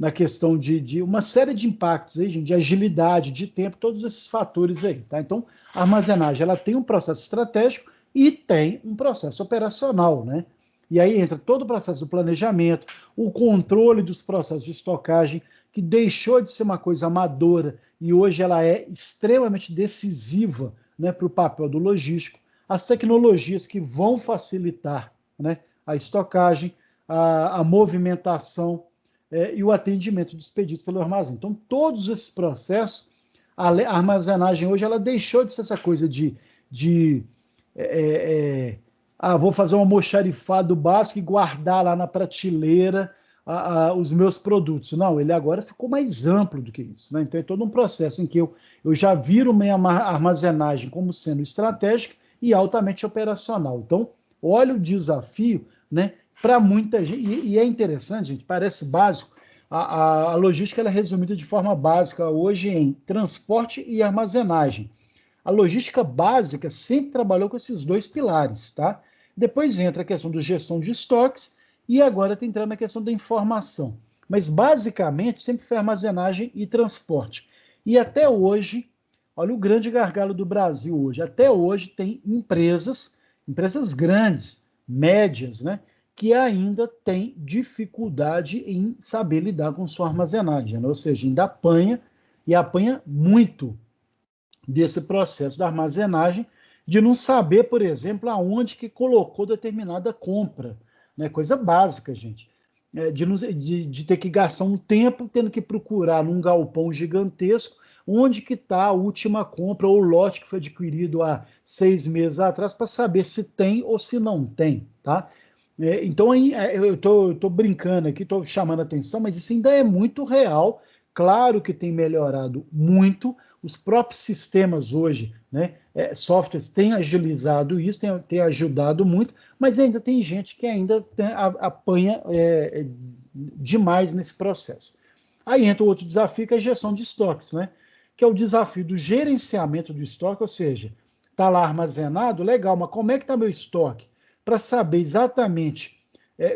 na questão de uma série de impactos aí, gente, de agilidade, de tempo, todos esses fatores aí, tá? Então, a armazenagem, ela tem um processo estratégico e tem um processo operacional, né? E aí entra todo o processo do planejamento, o controle dos processos de estocagem, que deixou de ser uma coisa amadora e hoje ela é extremamente decisiva, né, para o papel do logístico, as tecnologias que vão facilitar, né, a estocagem, a movimentação e o atendimento dos pedidos pelo armazém. Então, todos esses processos, a armazenagem hoje ela deixou de ser essa coisa vou fazer um almoxarifado básico e guardar lá na prateleira os meus produtos. Não, ele agora ficou mais amplo do que isso, né? Então é todo um processo em que eu já viro minha armazenagem como sendo estratégica e altamente operacional. Então, olha o desafio, né, para muita gente. E é interessante, gente, parece básico. A logística ela é resumida de forma básica hoje em transporte e armazenagem. A logística básica sempre trabalhou com esses dois pilares, tá? Depois entra a questão da gestão de estoques e agora está entrando a questão da informação. Mas, basicamente, sempre foi armazenagem e transporte. E até hoje, olha o grande gargalo do Brasil hoje, até hoje tem empresas grandes, médias, né, que ainda têm dificuldade em saber lidar com sua armazenagem, né? Ou seja, ainda apanha, e apanha muito desse processo da armazenagem, de não saber, por exemplo, aonde que colocou determinada compra, né? Coisa básica, gente. De ter que gastar um tempo tendo que procurar num galpão gigantesco onde que está a última compra ou lote que foi adquirido há 6 meses atrás para saber se tem ou se não tem, tá? Então, eu estou brincando aqui, estou chamando a atenção, mas isso ainda é muito real. Claro que tem melhorado muito. Os próprios sistemas hoje, né, softwares têm agilizado isso, têm ajudado muito, mas ainda tem gente que ainda apanha demais nesse processo. Aí entra o outro desafio, que é a gestão de estoques, né, que é o desafio do gerenciamento do estoque, ou seja, está lá armazenado, legal, mas como é que está meu estoque? Para saber exatamente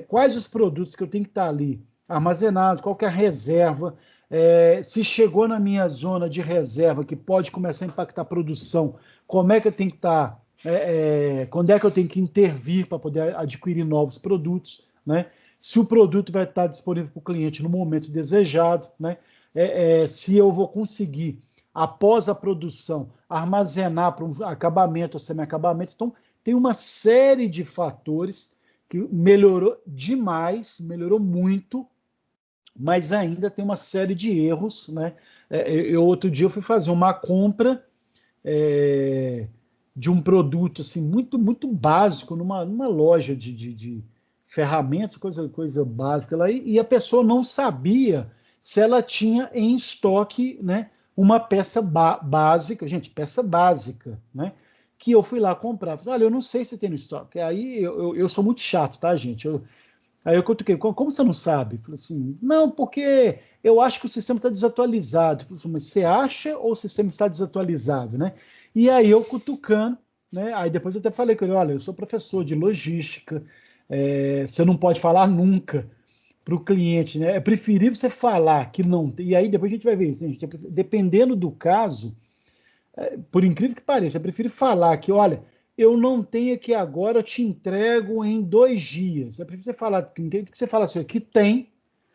quais os produtos que eu tenho que estar ali armazenados, qual que é a reserva, se chegou na minha zona de reserva, que pode começar a impactar a produção, como é que eu tenho que estar, quando é que eu tenho que intervir para poder adquirir novos produtos, né? Se o produto vai estar disponível para o cliente no momento desejado, né? Se eu vou conseguir, após a produção, armazenar para um acabamento ou semi-acabamento. Então, tem uma série de fatores que melhorou demais, melhorou muito, mas ainda tem uma série de erros, né? Outro dia eu fui fazer uma compra de um produto assim, muito, muito básico numa loja de ferramentas, coisa básica lá, e a pessoa não sabia se ela tinha em estoque, né, uma peça básica, gente, peça básica, né? Que eu fui lá comprar. Falei, olha, eu não sei se tem no estoque. Aí eu sou muito chato, tá, gente? Aí eu cutuquei, como você não sabe? Falei assim, não, porque eu acho que o sistema está desatualizado. Falei assim, mas você acha ou o sistema está desatualizado, né? E aí eu cutucando, né? Aí depois eu até falei com ele, olha, eu sou professor de logística, você não pode falar nunca para o cliente, né? É preferível você falar que não tem. E aí depois a gente vai ver isso, né, gente? Dependendo do caso, por incrível que pareça, eu prefiro falar que, olha, eu não tenho aqui agora, eu te entrego em 2 dias. É preciso você falar, que você fala assim, que tem,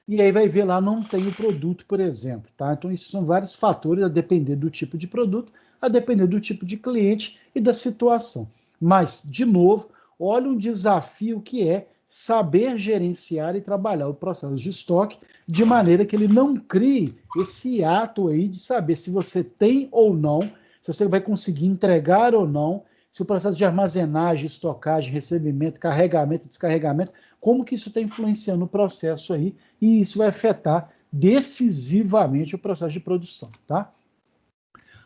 e aí vai ver lá, não tem o produto, por exemplo, tá? Então, isso são vários fatores, a depender do tipo de produto, a depender do tipo de cliente e da situação. Mas, de novo, olha um desafio que é saber gerenciar e trabalhar o processo de estoque de maneira que ele não crie esse ato aí de saber se você tem ou não, se você vai conseguir entregar ou não, se o processo de armazenagem, estocagem, recebimento, carregamento, descarregamento, como que isso está influenciando o processo aí, e isso vai afetar decisivamente o processo de produção, tá?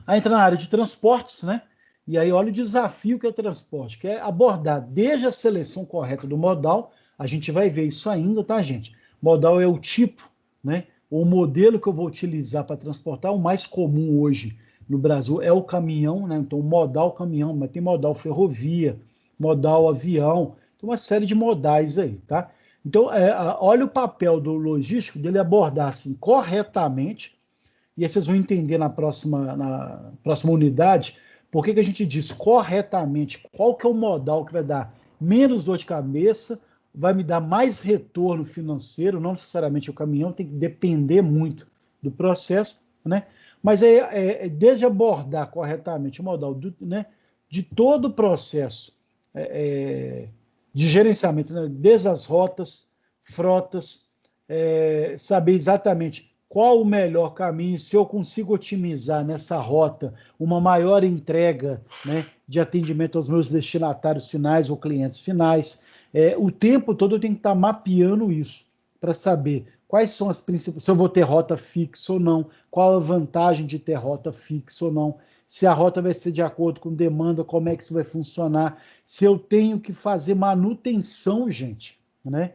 Aí entra na área de transportes, né? E aí olha o desafio que é transporte, que é abordar desde a seleção correta do modal, a gente vai ver isso ainda, tá, gente? Modal é o tipo, né? O modelo que eu vou utilizar para transportar, o mais comum hoje no Brasil é o caminhão, né? Então, modal caminhão, mas tem modal ferrovia, modal avião, tem uma série de modais aí, tá? Então, olha o papel do logístico dele abordar assim, corretamente, e aí vocês vão entender na próxima unidade por que a gente diz corretamente qual que é o modal que vai dar menos dor de cabeça, vai me dar mais retorno financeiro, não necessariamente o caminhão, tem que depender muito do processo, né? Mas desde abordar corretamente o modal né, de todo o processo de gerenciamento, né, desde as rotas, frotas, saber exatamente qual o melhor caminho, se eu consigo otimizar nessa rota uma maior entrega, né, de atendimento aos meus destinatários finais ou clientes finais. O tempo todo eu tenho que estar mapeando isso para saber quais são as principais, se eu vou ter rota fixa ou não, qual a vantagem de ter rota fixa ou não, se a rota vai ser de acordo com demanda, como é que isso vai funcionar, se eu tenho que fazer manutenção, gente, né,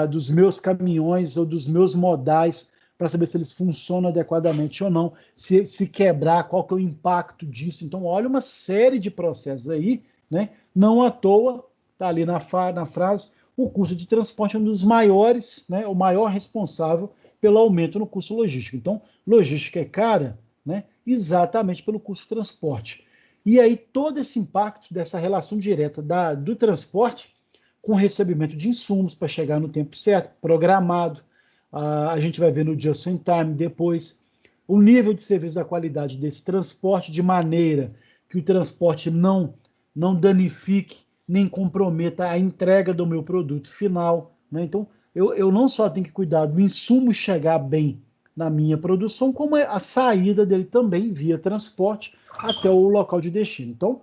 dos meus caminhões ou dos meus modais, para saber se eles funcionam adequadamente ou não, se quebrar, qual que é o impacto disso. Então, olha uma série de processos aí, né? Não à toa, está ali na frase, o custo de transporte é um dos maiores, né? O maior responsável pelo aumento no custo logístico. Então, logística é cara, né? Exatamente pelo custo de transporte. E aí, todo esse impacto dessa relação direta do transporte com o recebimento de insumos para chegar no tempo certo, programado. A gente vai ver no just in time depois o nível de serviço da qualidade desse transporte, de maneira que o transporte não danifique nem comprometa a entrega do meu produto final, né? Então, eu não só tenho que cuidar do insumo chegar bem na minha produção, como a saída dele também via transporte até o local de destino. Então,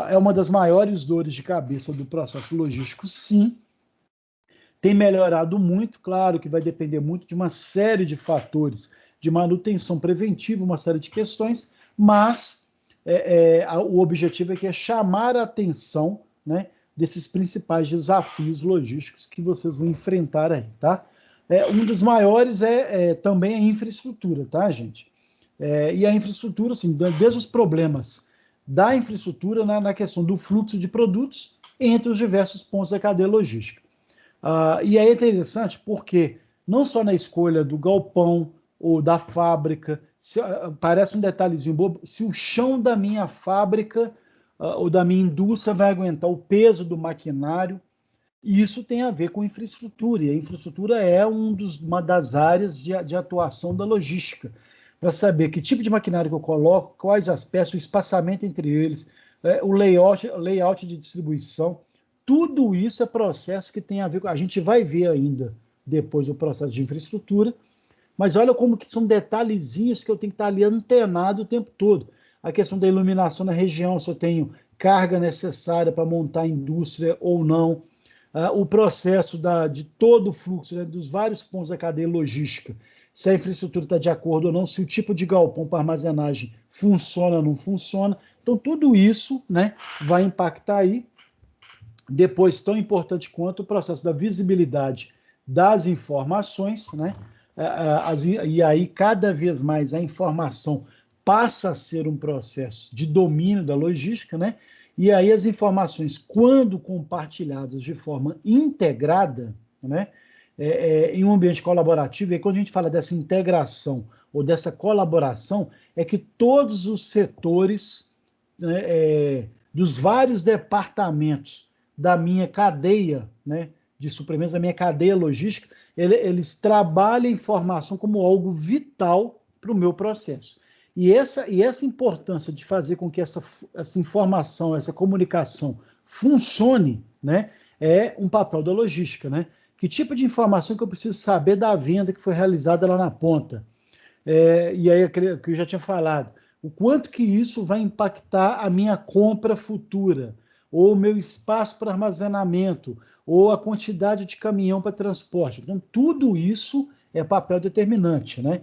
é uma das maiores dores de cabeça do processo logístico, sim. Tem melhorado muito, claro que vai depender muito de uma série de fatores, de manutenção preventiva, uma série de questões, mas o objetivo é chamar a atenção, né, desses principais desafios logísticos que vocês vão enfrentar aí, tá? Um dos maiores também a infraestrutura, tá, gente? E a infraestrutura, assim, desde os problemas da infraestrutura na questão do fluxo de produtos entre os diversos pontos da cadeia logística. E aí é interessante porque não só na escolha do galpão ou da fábrica, parece um detalhezinho bobo, se o chão da minha fábrica ou da minha indústria vai aguentar o peso do maquinário, isso tem a ver com infraestrutura, e a infraestrutura é uma das áreas de atuação da logística, para saber que tipo de maquinário que eu coloco, quais as peças, o espaçamento entre eles, o layout de distribuição. Tudo isso é processo que tem a ver com... A gente vai ver ainda depois o processo de infraestrutura, mas olha como que são detalhezinhos que eu tenho que estar ali antenado o tempo todo. A questão da iluminação na região, se eu tenho carga necessária para montar a indústria ou não. O processo de todo o fluxo, né, dos vários pontos da cadeia logística, se a infraestrutura está de acordo ou não, se o tipo de galpão para armazenagem funciona ou não funciona. Então, tudo isso, né, vai impactar aí. Depois, tão importante quanto o processo da visibilidade das informações, né? E aí, cada vez mais, a informação passa a ser um processo de domínio da logística, né? E aí as informações, quando compartilhadas de forma integrada, né? Em um ambiente colaborativo, e quando a gente fala dessa integração ou dessa colaboração, é que todos os setores, né, dos vários departamentos da minha cadeia, né, de suprimentos, da minha cadeia logística, eles trabalham a informação como algo vital para o meu processo. E essa importância de fazer com que essa informação, essa comunicação funcione, né, é um papel da logística, né? Que tipo de informação que eu preciso saber da venda que foi realizada lá na ponta? E aí, que eu já tinha falado, o quanto que isso vai impactar a minha compra futura, ou o meu espaço para armazenamento, ou a quantidade de caminhão para transporte. Então, tudo isso é papel determinante, né?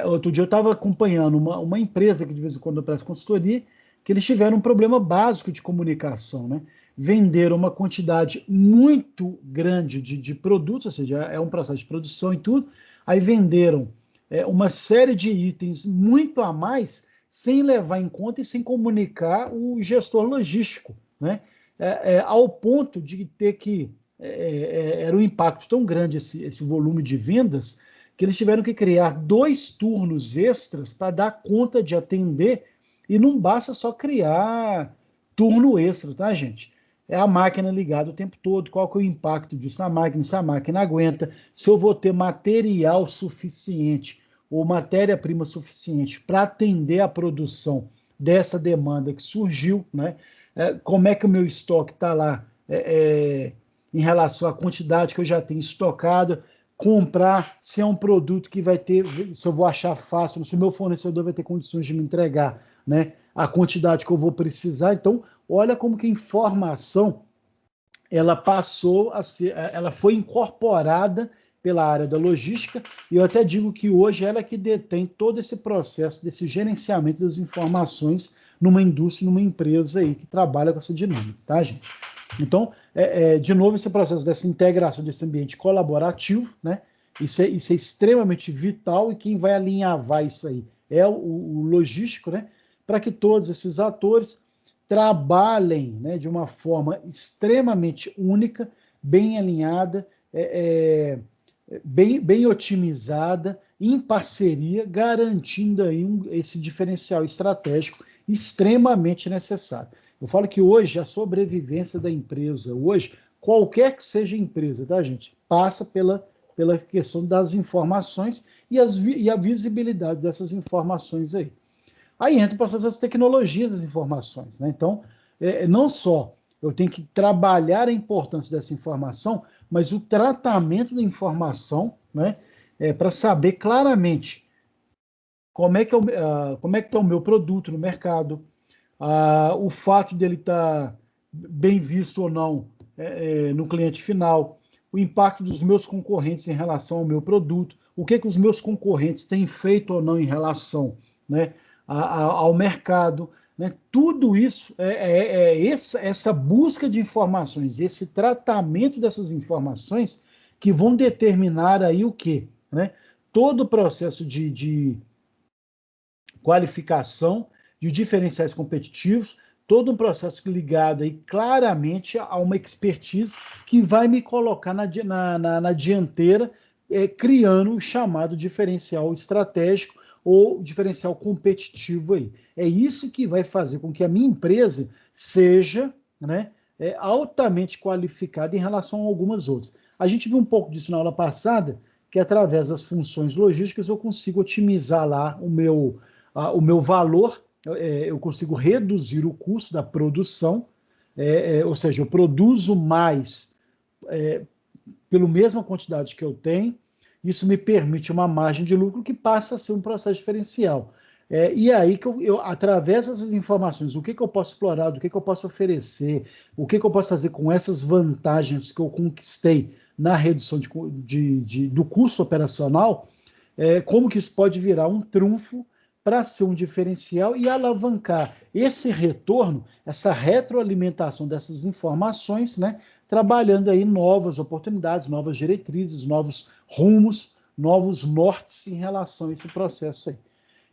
Outro dia eu estava acompanhando uma empresa que de vez em quando eu presto consultoria, que eles tiveram um problema básico de comunicação, né? Venderam uma quantidade muito grande de produtos, ou seja, é um processo de produção e tudo, aí venderam uma série de itens muito a mais, sem levar em conta e sem comunicar o gestor logístico, né? Ao ponto de ter que era um impacto tão grande esse volume de vendas, que eles tiveram que criar 2 turnos extras para dar conta de atender, e não basta só criar turno extra, tá, gente? É a máquina ligada o tempo todo, qual que é o impacto disso na máquina, se a máquina aguenta, se eu vou ter material suficiente ou matéria-prima suficiente para atender a produção dessa demanda que surgiu, né? Como é que o meu estoque está lá em relação à quantidade que eu já tenho estocado, comprar, se é um produto que vai ter, se eu vou achar fácil, se o meu fornecedor vai ter condições de me entregar, né, a quantidade que eu vou precisar. Então, olha como que a informação ela passou a ser, ela foi incorporada pela área da logística, e eu até digo que hoje ela é que detém todo esse processo desse gerenciamento das informações numa indústria, numa empresa aí que trabalha com essa dinâmica, tá, gente? Então, de novo, esse processo dessa integração desse ambiente colaborativo, né? Isso é extremamente vital, e quem vai alinhavar isso aí é o logístico, né? Para que todos esses atores trabalhem, né, de uma forma extremamente única, bem alinhada, bem otimizada, em parceria, garantindo aí esse diferencial estratégico extremamente necessário. Eu falo que hoje a sobrevivência da empresa, hoje, qualquer que seja a empresa, tá, gente, passa pela questão das informações e a visibilidade dessas informações aí. Aí entra o processo das tecnologias das informações, né? Então, não só eu tenho que trabalhar a importância dessa informação, mas o tratamento da informação, né? Para saber claramente como é que está o meu produto no mercado, o fato dele estar bem visto ou não no cliente final, o impacto dos meus concorrentes em relação ao meu produto, o que os meus concorrentes têm feito ou não em relação, né, ao mercado, né? Tudo isso essa busca de informações, esse tratamento dessas informações que vão determinar aí o quê? Né? Todo o processo de qualificação, de diferenciais competitivos, todo um processo ligado aí claramente a uma expertise que vai me colocar na dianteira, criando um chamado diferencial estratégico ou diferencial competitivo aí. É isso que vai fazer com que a minha empresa seja, né, altamente qualificada em relação a algumas outras. A gente viu um pouco disso na aula passada, que através das funções logísticas eu consigo otimizar lá o meu valor, eu consigo reduzir o custo da produção, ou seja, eu produzo mais pela mesma quantidade que eu tenho. Isso me permite uma margem de lucro que passa a ser um processo diferencial. E aí que eu, através dessas informações, o que eu posso explorar, do que eu posso oferecer, o que eu posso fazer com essas vantagens que eu conquistei na redução do custo operacional, como que isso pode virar um trunfo para ser um diferencial e alavancar esse retorno, essa retroalimentação dessas informações, né, trabalhando aí novas oportunidades, novas diretrizes, novos rumos, novos nortes em relação a esse processo aí.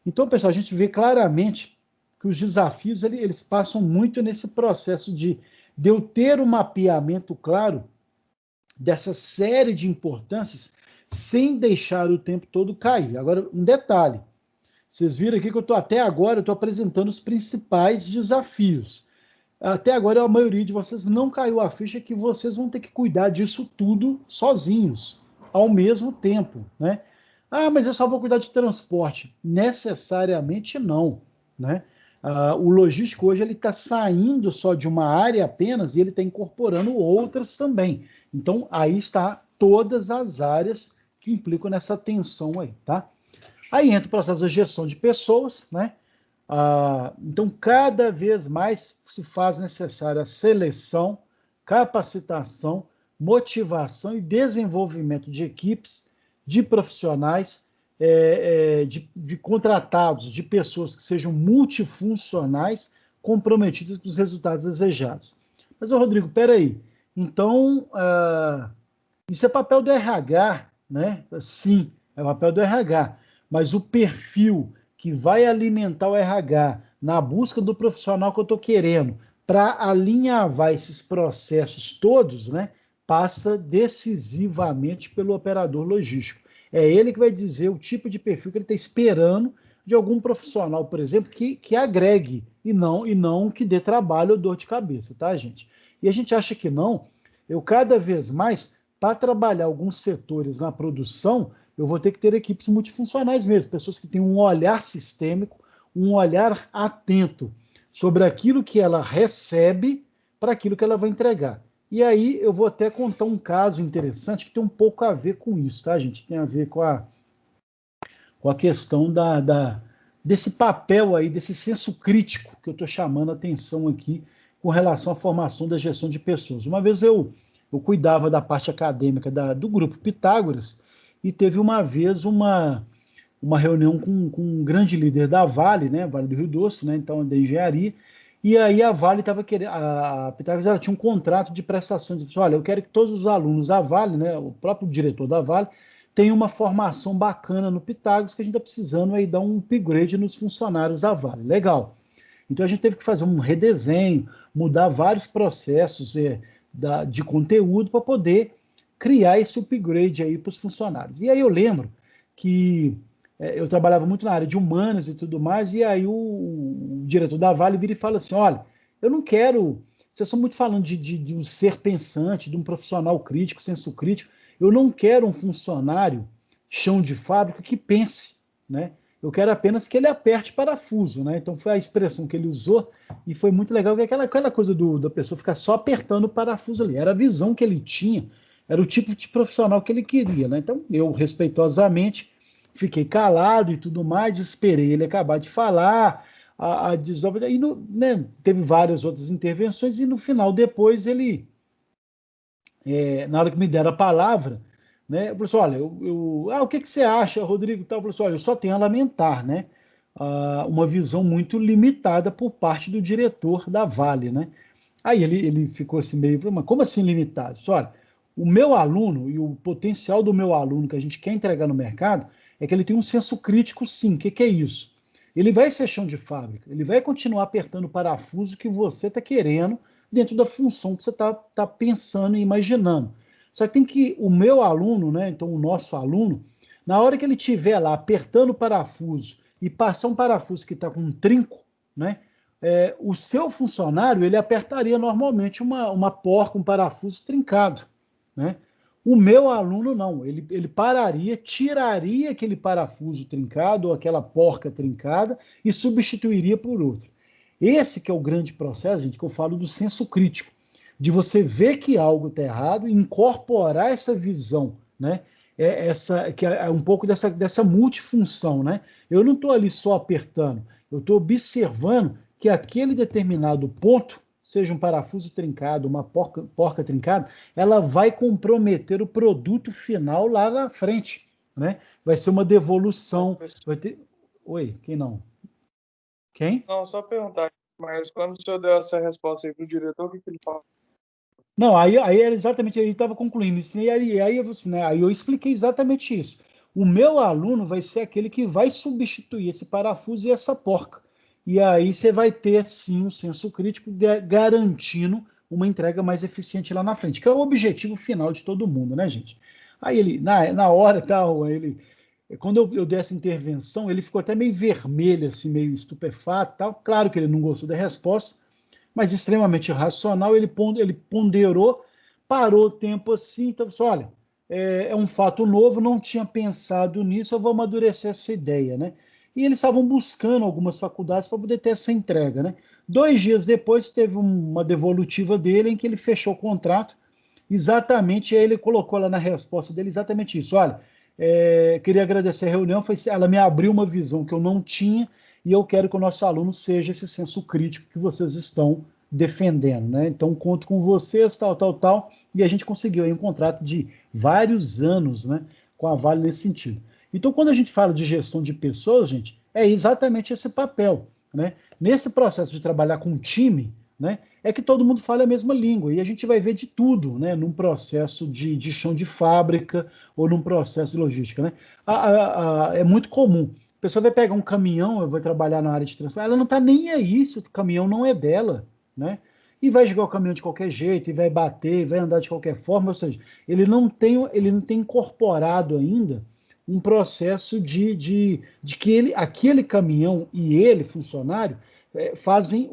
Então, pessoal, a gente vê claramente que os desafios eles passam muito nesse processo de eu ter um mapeamento claro dessa série de importâncias sem deixar o tempo todo cair. Agora, um detalhe. Vocês viram aqui que até agora eu estou apresentando os principais desafios. Até agora a maioria de vocês não caiu a ficha que vocês vão ter que cuidar disso tudo sozinhos, ao mesmo tempo, né? Ah, mas eu só vou cuidar de transporte. Necessariamente não, né? O logístico hoje ele está saindo só de uma área apenas e ele está incorporando outras também. Então, aí está todas as áreas que implicam nessa tensão aí, tá? Aí entra o processo da gestão de pessoas, né? Então, cada vez mais se faz necessária a seleção, capacitação, motivação e desenvolvimento de equipes, de profissionais, de contratados, de pessoas que sejam multifuncionais, comprometidas com os resultados desejados. Mas, Rodrigo, peraí. Então, isso é papel do RH, né? Sim, é papel do RH. Mas o perfil que vai alimentar o RH na busca do profissional que eu estou querendo, para alinhavar esses processos todos, né? passa decisivamente pelo operador logístico. É ele que vai dizer o tipo de perfil que ele está esperando de algum profissional, por exemplo, que agregue e não que dê trabalho ou dor de cabeça, tá, gente? E a gente acha que não. Eu cada vez mais, para trabalhar alguns setores na produção, eu vou ter que ter equipes multifuncionais mesmo, pessoas que têm um olhar sistêmico, um olhar atento sobre aquilo que ela recebe para aquilo que ela vai entregar. E aí eu vou até contar um caso interessante que tem um pouco a ver com isso, tá, gente? Tem a ver com a questão desse papel aí, desse senso crítico que eu estou chamando a atenção aqui com relação à formação da gestão de pessoas. Uma vez eu cuidava da parte acadêmica do grupo Pitágoras e teve uma vez uma reunião com um grande líder da Vale, né, Vale do Rio Doce, né, então da engenharia, e aí a Vale estava querendo, a Pitágoras ela tinha um contrato de prestação, de olha, eu quero que todos os alunos da Vale, né, o próprio diretor da Vale, tenham uma formação bacana no Pitágoras, que a gente está precisando aí dar um upgrade nos funcionários da Vale. Legal. Então a gente teve que fazer um redesenho, mudar vários processos de conteúdo para poder criar esse upgrade aí para os funcionários. E aí eu lembro que eu trabalhava muito na área de humanas e tudo mais, e aí o diretor da Vale vira e fala assim, olha, eu não quero, vocês estão muito falando de um ser pensante, de um profissional crítico, senso crítico, eu não quero um funcionário chão de fábrica que pense, né? Eu quero apenas que ele aperte parafuso, né? Então foi a expressão que ele usou e foi muito legal, que aquela coisa da pessoa ficar só apertando o parafuso ali. Era a visão que ele tinha, era o tipo de profissional que ele queria, né? Então eu, respeitosamente, fiquei calado e tudo mais, esperei ele acabar de falar, a desdobra, e né, teve várias outras intervenções e no final, depois, ele... na hora que me deram a palavra, né, eu falei assim, olha, o que você acha, Rodrigo? Eu falei assim, olha, eu só tenho a lamentar, né, uma visão muito limitada por parte do diretor da Vale, né. Aí ele ficou assim meio, mas como assim limitado? Disse, olha, o meu aluno e o potencial do meu aluno que a gente quer entregar no mercado é que ele tem um senso crítico, sim. O que é isso? Ele vai ser chão de fábrica, ele vai continuar apertando o parafuso que você está querendo dentro da função que você está pensando e imaginando. Só que tem que o meu aluno, né, então o nosso aluno, na hora que ele estiver lá apertando o parafuso e passar um parafuso que está com um trinco, né, o seu funcionário ele apertaria normalmente uma porca, um parafuso trincado, né? O meu aluno não, ele pararia, tiraria aquele parafuso trincado ou aquela porca trincada e substituiria por outro. Esse que é o grande processo, gente, que eu falo do senso crítico, de você ver que algo está errado e incorporar essa visão, né? Que é um pouco dessa multifunção, né? Eu não estou ali só apertando, eu estou observando que aquele determinado ponto, seja um parafuso trincado, uma porca trincada, ela vai comprometer o produto final lá na frente, né? Vai ser uma devolução, vai ter... Oi, quem não? Quem? Não, só perguntar, mas quando o senhor deu essa resposta aí para o diretor, o que ele falou? Não, aí era exatamente, aí estava concluindo isso, e aí eu expliquei exatamente isso. O meu aluno vai ser aquele que vai substituir esse parafuso e essa porca. E aí você vai ter, sim, um senso crítico garantindo uma entrega mais eficiente lá na frente, que é o objetivo final de todo mundo, né, gente? Aí ele, na hora, tal, quando eu dei essa intervenção, ele ficou até meio vermelho, assim, meio estupefato, tal. Claro que ele não gostou da resposta, mas extremamente racional, ele ponderou, parou o tempo assim, então disse, olha, é um fato novo, não tinha pensado nisso, eu vou amadurecer essa ideia, né? E eles estavam buscando algumas faculdades para poder ter essa entrega, né? 2 dias depois teve uma devolutiva dele em que ele fechou o contrato, exatamente, aí ele colocou lá na resposta dele exatamente isso, olha, queria agradecer a reunião, ela me abriu uma visão que eu não tinha, e eu quero que o nosso aluno seja esse senso crítico que vocês estão defendendo, né? Então, conto com vocês, tal, e a gente conseguiu aí um contrato de vários anos, né, com a Vale nesse sentido. Então, quando a gente fala de gestão de pessoas, gente, é exatamente esse papel, né? Nesse processo de trabalhar com um time, né, é que todo mundo fala a mesma língua, e a gente vai ver de tudo, né, num processo de chão de fábrica ou num processo de logística, né? É muito comum. A pessoa vai pegar um caminhão, vai trabalhar na área de transporte, ela não está nem aí se o caminhão não é dela, né? e vai jogar o caminhão de qualquer jeito, e vai bater, e vai andar de qualquer forma, ou seja, ele não tem incorporado ainda um processo de que aquele caminhão e ele, funcionário, fazem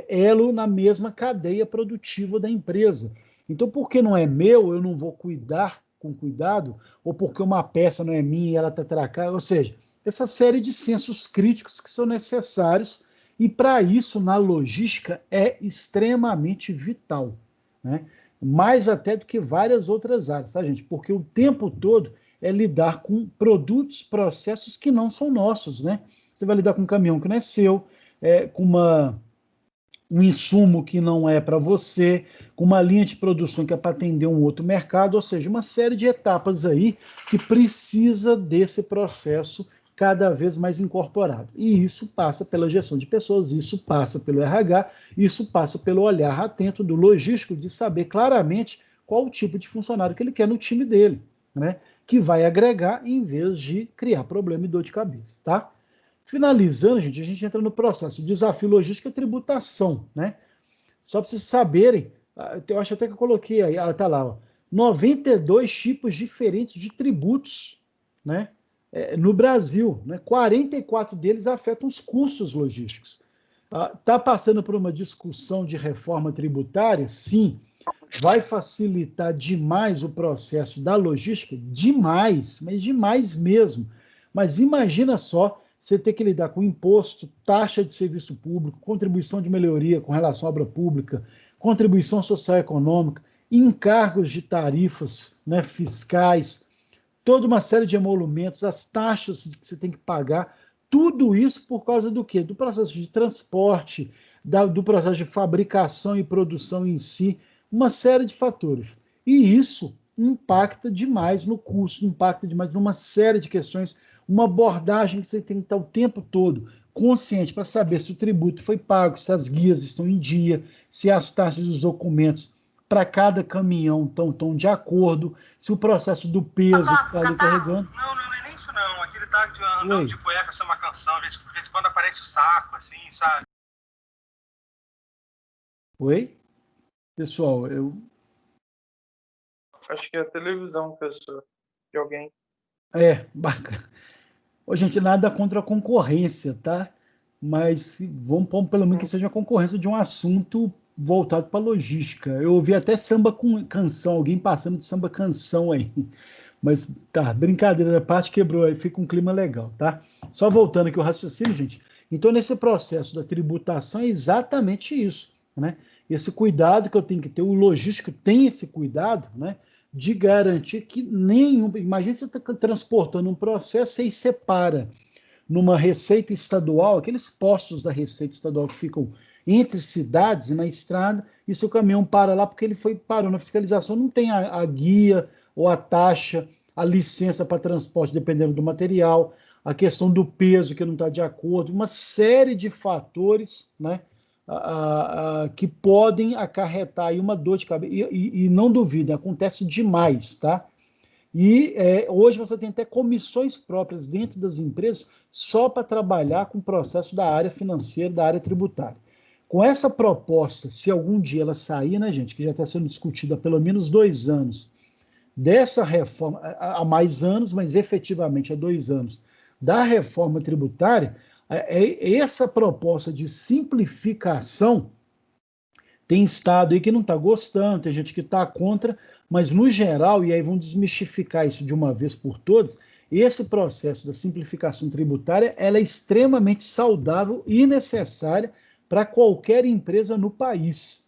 elo na mesma cadeia produtiva da empresa. Então, porque não é meu, eu não vou cuidar com cuidado, ou porque uma peça não é minha e ela está atracada, ou seja, essa série de sensos críticos que são necessários, e para isso, na logística, é extremamente vital, né? Mais até do que várias outras áreas, tá, gente? Porque o tempo todo é lidar com produtos, processos que não são nossos, né? Você vai lidar com um caminhão que não é seu, com um insumo que não é para você, com uma linha de produção que é para atender um outro mercado, ou seja, uma série de etapas aí que precisa desse processo cada vez mais incorporado. E isso passa pela gestão de pessoas, isso passa pelo RH, isso passa pelo olhar atento do logístico de saber claramente qual o tipo de funcionário que ele quer no time dele, né? Que vai agregar em vez de criar problema e dor de cabeça, tá? Finalizando, gente, a gente entra no processo. O desafio logístico é tributação, né? Só para vocês saberem, eu acho até que eu coloquei aí, tá lá, ó, 92 tipos diferentes de tributos, né? No Brasil, né? 44 deles afetam os custos logísticos. Está passando por uma discussão de reforma tributária? Sim. Vai facilitar demais o processo da logística? Demais, mas demais mesmo. Mas imagina só você ter que lidar com imposto, taxa de serviço público, contribuição de melhoria com relação à obra pública, contribuição social e econômica, encargos de tarifas, né, fiscais, toda uma série de emolumentos, as taxas que você tem que pagar, tudo isso por causa do quê? Do processo de transporte, do processo de fabricação e produção em si, uma série de fatores. E isso impacta demais no custo, impacta demais numa série de questões, uma abordagem que você tem que estar o tempo todo consciente para saber se o tributo foi pago, se as guias estão em dia, se as taxas dos documentos para cada caminhão estão de acordo, se o processo do peso que está ali carregando. Não é nem isso não. Aquele tá andando de cueca, essa é uma canção, de vez em quando aparece o saco, assim, sabe? Oi? Pessoal, Acho que é a televisão, pessoal, de alguém. Bacana. Ô, gente, nada contra a concorrência, tá? Mas vamos pôr pelo menos que seja a concorrência de um assunto voltado para logística. Eu ouvi até samba com canção, alguém passando de samba canção aí. Mas tá, brincadeira da parte, quebrou aí, fica um clima legal, tá? Só voltando aqui o raciocínio, gente. Então, nesse processo da tributação é exatamente isso, né? Esse cuidado que eu tenho que ter, o logístico tem esse cuidado, né? De garantir que nenhum... Imagina você está transportando um processo e separa numa receita estadual, aqueles postos da receita estadual que ficam entre cidades e na estrada, e seu caminhão para lá porque ele parou na fiscalização, não tem a guia ou a taxa, a licença para transporte, dependendo do material, a questão do peso que não está de acordo, uma série de fatores, né, que podem acarretar aí uma dor de cabeça, e não duvidem, acontece demais, tá? E hoje você tem até comissões próprias dentro das empresas só para trabalhar com o processo da área financeira, da área tributária. Com essa proposta, se algum dia ela sair, né, gente, que já está sendo discutida há pelo menos 2 anos, dessa reforma, há mais anos, mas efetivamente há 2 anos, da reforma tributária, essa proposta de simplificação tem estado aí que não está gostando, tem gente que está contra, mas no geral, e aí vamos desmistificar isso de uma vez por todas, esse processo da simplificação tributária ela é extremamente saudável e necessária para qualquer empresa no país.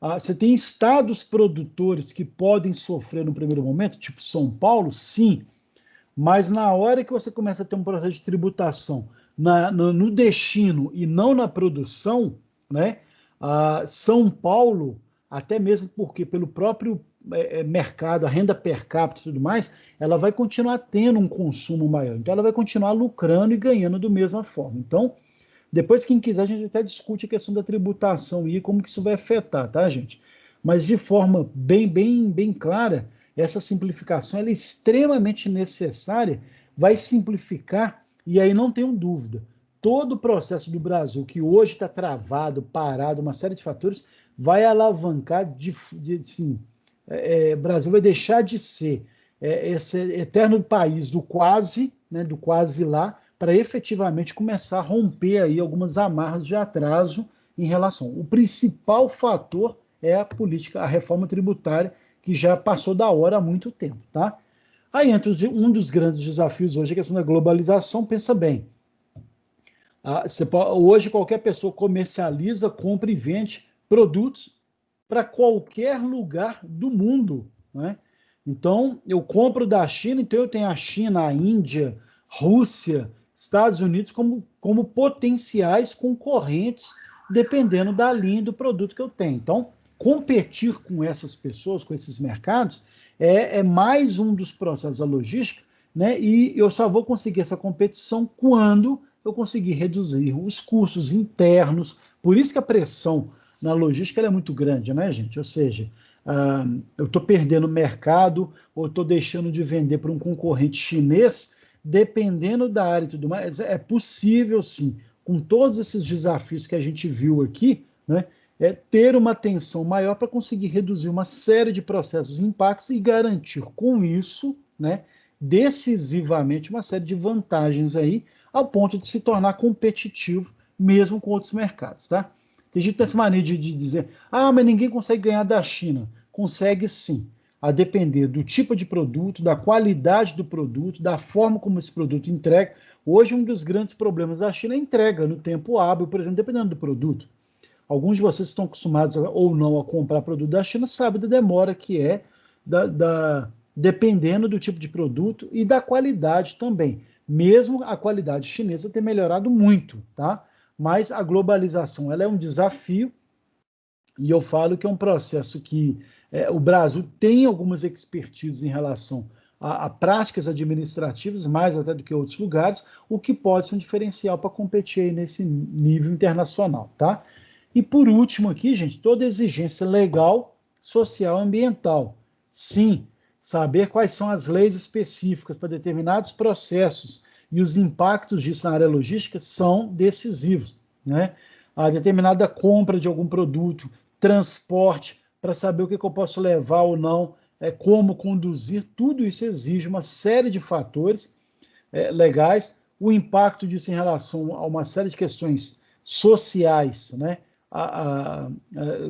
Você tem estados produtores que podem sofrer no primeiro momento, tipo São Paulo, sim, mas na hora que você começa a ter um processo de tributação no destino e não na produção, né? São Paulo, até mesmo porque pelo próprio mercado, a renda per capita e tudo mais, ela vai continuar tendo um consumo maior. Então, ela vai continuar lucrando e ganhando da mesma forma. Então, depois, quem quiser, a gente até discute a questão da tributação e como que isso vai afetar, tá, gente? Mas de forma bem clara, essa simplificação ela é extremamente necessária, vai simplificar, e aí não tenham dúvida, todo o processo do Brasil, que hoje está travado, parado, uma série de fatores, vai alavancar, Brasil vai deixar de ser esse eterno país do quase, né, do quase lá, para efetivamente começar a romper aí algumas amarras de atraso em relação. O principal fator é a política, a reforma tributária, que já passou da hora há muito tempo, tá? Aí entra um dos grandes desafios hoje, a questão da globalização. Pensa bem, hoje qualquer pessoa comercializa, compra e vende produtos para qualquer lugar do mundo, né? Então, eu compro da China, então eu tenho a China, a Índia, Rússia, Estados Unidos como potenciais concorrentes, dependendo da linha do produto que eu tenho. Então, competir com essas pessoas, com esses mercados, é mais um dos processos da logística, né? E eu só vou conseguir essa competição quando eu conseguir reduzir os custos internos. Por isso que a pressão na logística é muito grande, né, gente? Ou seja, eu estou perdendo mercado ou estou deixando de vender para um concorrente chinês, dependendo da área e tudo mais. É possível, sim, com todos esses desafios que a gente viu aqui, né, ter uma atenção maior para conseguir reduzir uma série de processos e impactos e garantir com isso, né, decisivamente uma série de vantagens aí, ao ponto de se tornar competitivo mesmo com outros mercados, tá? Tem gente que tem essa mania de dizer, mas ninguém consegue ganhar da China. Consegue sim, a depender do tipo de produto, da qualidade do produto, da forma como esse produto entrega. Hoje, um dos grandes problemas da China é a entrega no tempo hábil, por exemplo, dependendo do produto. Alguns de vocês que estão acostumados ou não a comprar produto da China sabem da demora que é, dependendo do tipo de produto e da qualidade também. Mesmo a qualidade chinesa ter melhorado muito, tá? Mas a globalização ela é um desafio, e eu falo que é um processo que o Brasil tem algumas expertises em relação a práticas administrativas, mais até do que outros lugares, o que pode ser um diferencial para competir aí nesse nível internacional, tá? E por último aqui, gente, toda exigência legal, social e ambiental. Sim, saber quais são as leis específicas para determinados processos e os impactos disso na área logística são decisivos, né? A determinada compra de algum produto, transporte, para saber o que eu posso levar ou não, como conduzir, tudo isso exige uma série de fatores legais, o impacto disso em relação a uma série de questões sociais, né?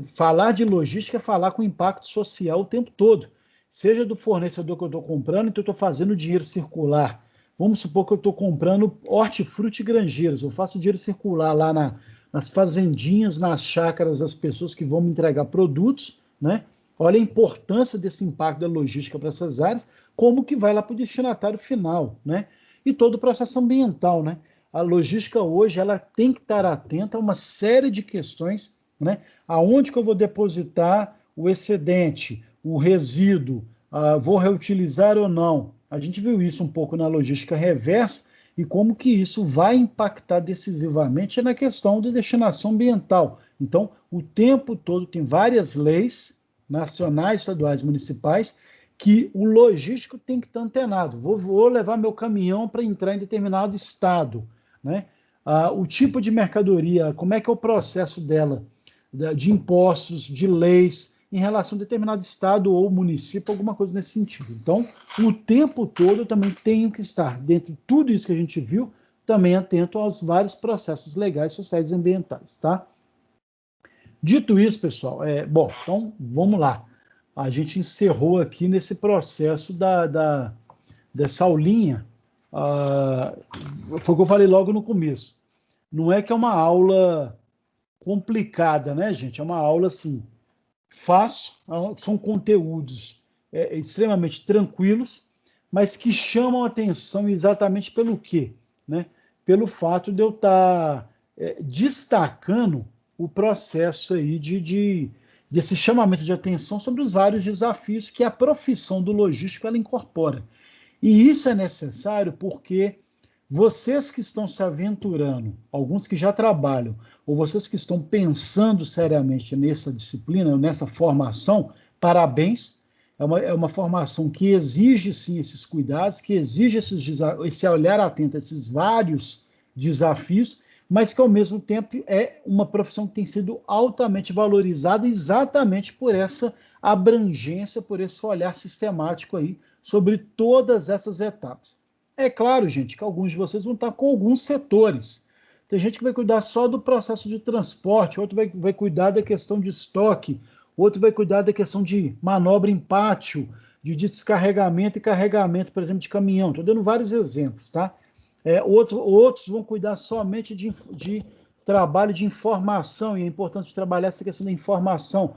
Falar de logística é falar com impacto social o tempo todo, seja do fornecedor que eu estou comprando, então eu estou fazendo dinheiro circular. Vamos supor que eu estou comprando hortifruti granjeiros, eu faço dinheiro circular lá nas fazendinhas, nas chácaras, das pessoas que vão me entregar produtos, né? Olha a importância desse impacto da logística para essas áreas, como que vai lá para o destinatário final, né? E todo o processo ambiental, né? A logística hoje ela tem que estar atenta a uma série de questões, né? Aonde que eu vou depositar o excedente, o resíduo, vou reutilizar ou não? A gente viu isso um pouco na logística reversa e como que isso vai impactar decisivamente na questão de destinação ambiental. Então, o tempo todo tem várias leis nacionais, estaduais, municipais, que o logístico tem que estar antenado. Vou levar meu caminhão para entrar em determinado estado, né? O tipo de mercadoria, como é que é o processo dela, de impostos, de leis, em relação a determinado estado ou município, alguma coisa nesse sentido. Então, o tempo todo eu também tenho que estar, dentro de tudo isso que a gente viu, também atento aos vários processos legais, sociais e ambientais, tá? Dito isso, pessoal, bom, então vamos lá. A gente encerrou aqui nesse processo dessa aulinha, foi o que eu falei logo no começo. Não é que é uma aula complicada, né, gente? É uma aula, assim, fácil, são conteúdos extremamente tranquilos, mas que chamam a atenção exatamente pelo quê? Né? Pelo fato de eu estar destacando o processo aí desse chamamento de atenção sobre os vários desafios que a profissão do logístico ela incorpora. E isso é necessário porque vocês que estão se aventurando, alguns que já trabalham, ou vocês que estão pensando seriamente nessa disciplina, nessa formação, parabéns. É uma formação que exige, sim, esses cuidados, que exige esse olhar atento a esses vários desafios, mas que ao mesmo tempo é uma profissão que tem sido altamente valorizada exatamente por essa abrangência, por esse olhar sistemático aí sobre todas essas etapas. É claro, gente, que alguns de vocês vão estar com alguns setores. Tem gente que vai cuidar só do processo de transporte, outro vai cuidar da questão de estoque, outro vai cuidar da questão de manobra em pátio, de descarregamento e carregamento, por exemplo, de caminhão. Estou dando vários exemplos, tá? Outros vão cuidar somente de trabalho de informação, e é importante trabalhar essa questão da informação.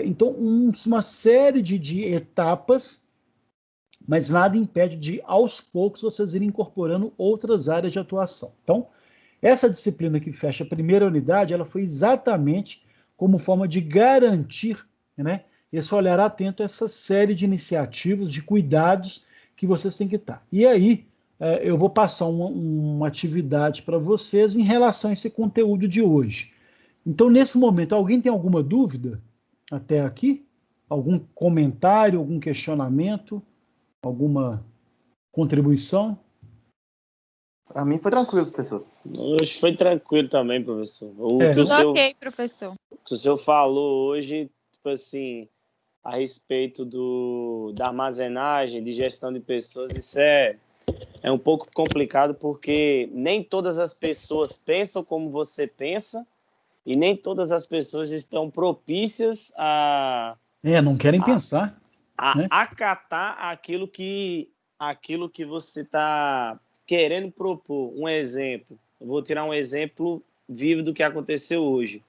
Então, uma série de etapas, mas nada impede de, aos poucos, vocês irem incorporando outras áreas de atuação. Então, essa disciplina que fecha a primeira unidade, ela foi exatamente como forma de garantir, né, esse olhar atento a essa série de iniciativas, de cuidados que vocês têm que estar. E aí, eu vou passar uma atividade para vocês em relação a esse conteúdo de hoje. Então, nesse momento, alguém tem alguma dúvida até aqui? Algum comentário, algum questionamento, alguma contribuição? Para mim foi tranquilo, professor. Hoje foi tranquilo também, professor. Ok, professor. O que o senhor falou hoje, tipo assim, a respeito da armazenagem, de gestão de pessoas, isso é um pouco complicado, porque nem todas as pessoas pensam como você pensa e nem todas as pessoas estão propícias a... não querem pensar. Né? Acatar aquilo que você está querendo propor. Um exemplo. Eu vou tirar um exemplo vivo do que aconteceu hoje.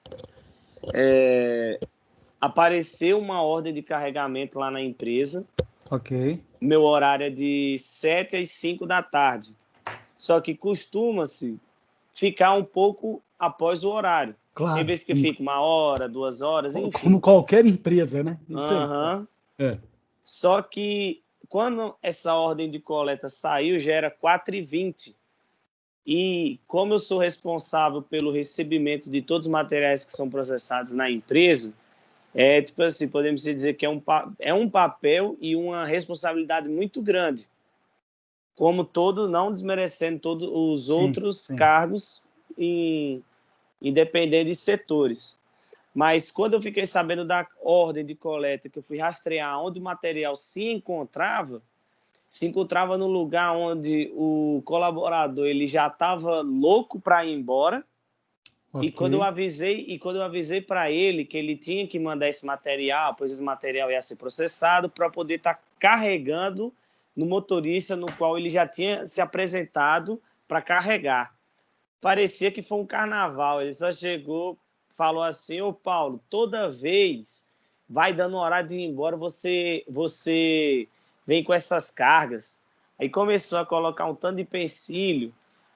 Apareceu uma ordem de carregamento lá na empresa. Ok. Meu horário é de 7 às 5 da tarde. Só que costuma-se ficar um pouco após o horário. Claro. Tem vezes que fica 1 hora, 2 horas, enfim. Como qualquer empresa, né? Isso aí. Só que quando essa ordem de coleta saiu, já era 4h20. E como eu sou responsável pelo recebimento de todos os materiais que são processados na empresa, tipo assim, podemos dizer que é um papel e uma responsabilidade muito grande. Como todo, não desmerecendo todos os outros cargos, independente de setores. Mas quando eu fiquei sabendo da ordem de coleta, que eu fui rastrear onde o material se encontrava no lugar onde o colaborador ele já estava louco para ir embora. Okay. E quando eu avisei para ele que ele tinha que mandar esse material, pois esse material ia ser processado para poder estar carregando no motorista no qual ele já tinha se apresentado para carregar. Parecia que foi um carnaval. Ele só chegou, falou assim: ô Paulo, toda vez vai dando horário de ir embora, você vem com essas cargas. Aí começou a colocar um tanto de empecilho.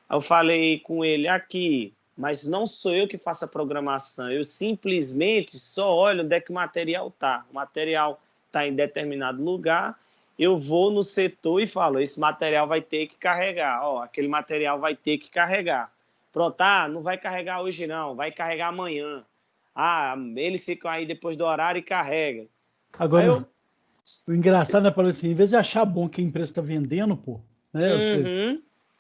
Aí eu falei com ele: aqui, mas não sou eu que faço a programação, eu simplesmente só olho onde é que o material está. O material está em determinado lugar, eu vou no setor e falo: esse material vai ter que carregar, aquele material vai ter que carregar. Pronto, não vai carregar hoje não, vai carregar amanhã. Eles ficam aí depois do horário e carrega. Agora, o engraçado é, Paulo, assim, em vez de achar bom que a empresa está vendendo, pô, né?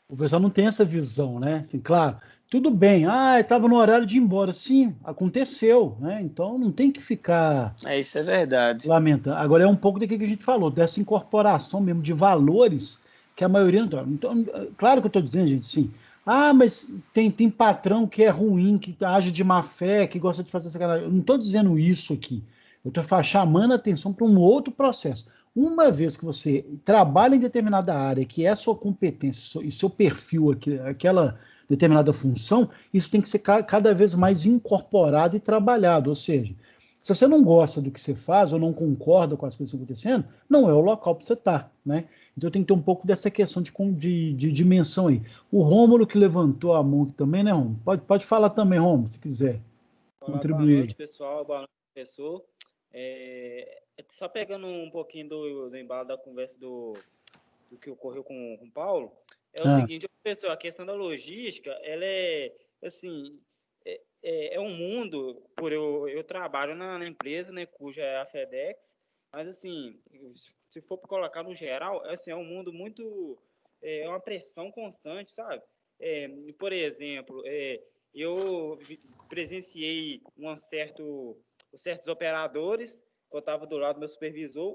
O pessoal não tem essa visão, né? Assim, claro, tudo bem, estava no horário de ir embora. Sim, aconteceu, né? Então não tem que ficar... Isso é verdade. Lamentando. Agora é um pouco daquilo que a gente falou, dessa incorporação mesmo de valores que a maioria não tem. Então, claro que eu estou dizendo, gente, sim. Mas tem patrão que é ruim, que age de má fé, que gosta de fazer sacanagem. Eu não estou dizendo isso aqui. Eu estou chamando a atenção para um outro processo. Uma vez que você trabalha em determinada área, que é a sua competência e seu perfil, aquela determinada função, isso tem que ser cada vez mais incorporado e trabalhado. Ou seja, se você não gosta do que você faz ou não concorda com as coisas que estão acontecendo, não é o local para você estar, né? Então tem que ter um pouco dessa questão de dimensão aí. O Rômulo que levantou a mão aqui também, né, Rômulo? Pode falar também, Rômulo, se quiser. Boa noite, pessoal. Boa noite, professor. Só pegando um pouquinho do embalo da conversa do que ocorreu com o Paulo, o seguinte, professor, a questão da logística, ela é, assim, é um mundo, eu trabalho na empresa, né, cuja é a FedEx, mas, assim, se for colocar no geral, assim, é um mundo muito, é uma pressão constante, sabe? Por exemplo, eu presenciei certos operadores, eu estava do lado do meu supervisor,